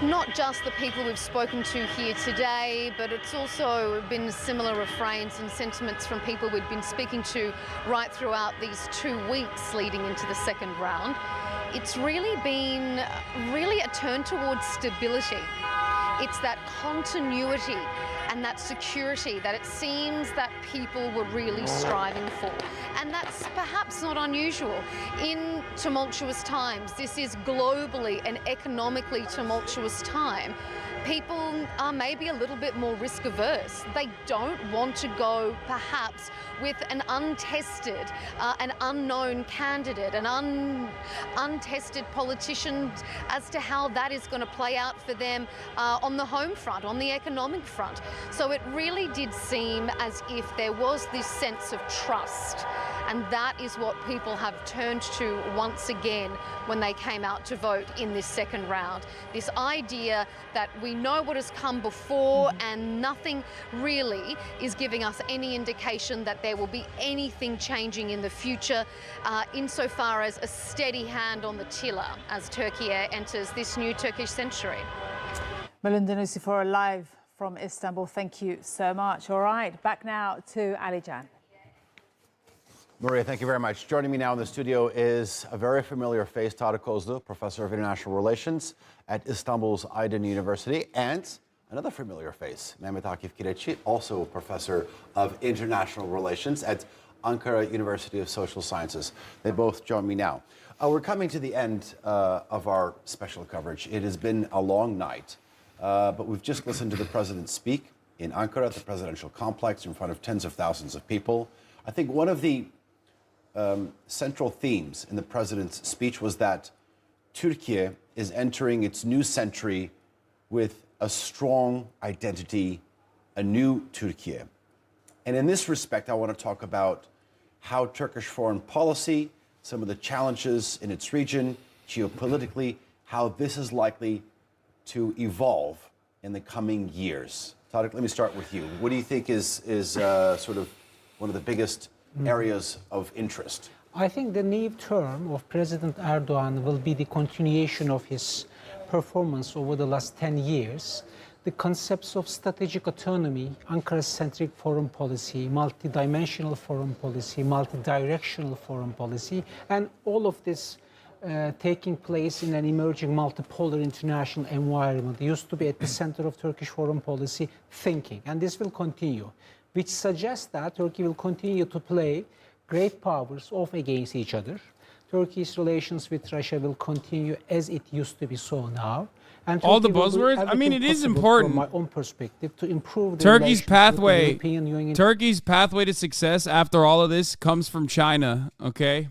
Not just the people we've spoken to here today, but it's also been similar refrains and sentiments from people we've been speaking to right throughout these 2 weeks leading into the second round. It's really been a turn towards stability. It's that continuity and that security that it seems that people were really striving for. And that's perhaps not unusual in tumultuous times. This is globally and economically tumultuous time. People are maybe a little bit more risk averse. They don't want to go perhaps with an untested, an unknown candidate, an untested politician as to how that is going to play out for them on the home front, on the economic front. So it really did seem as if there was this sense of trust. And that is what people have turned to once again when they came out to vote in this second round. This idea that we know what has come before and nothing really is giving us any indication that there will be anything changing in the future insofar as a steady hand on the tiller as Turkey enters this new Turkish century.
Melinda Nusifora live from Istanbul. Thank you so much. All right, back now to Ali Can.
Maria, thank you very much. Joining me now in the studio is a very familiar face, Tarık Kozlu, Professor of International Relations at Istanbul's Aydın University, and another familiar face, Mehmet Akif Kireçi, also a Professor of International Relations at Ankara University of Social Sciences. They both join me now. We're coming to the end of our special coverage. It has been a long night, but we've just listened to the president speak in Ankara at the presidential complex in front of tens of thousands of people. I think one of the central themes in the president's speech was that Turkey is entering its new century with a strong identity, a new Turkey. And in this respect, I want to talk about how Turkish foreign policy, some of the challenges in its region, geopolitically, how this is likely to evolve in the coming years. Tariq, let me start with you. What do you think is sort of one of the biggest areas of interest?
I think the new term of President Erdogan will be the continuation of his performance over the last 10 years. The concepts of strategic autonomy, Ankara-centric foreign policy, multidimensional foreign policy, multi-directional foreign policy, and all of this taking place in an emerging multipolar international environment used to be at the center of Turkish foreign policy thinking. And this will continue, which suggests that Turkey will continue to play great powers off against each other. Turkey's relations with Russia will continue as it used to be so now. And
all the buzzwords. I mean, it is important.
From my own perspective, to improve the
Turkey's pathway.
with the European Union.
Turkey's pathway to success after all of this comes from China. Okay.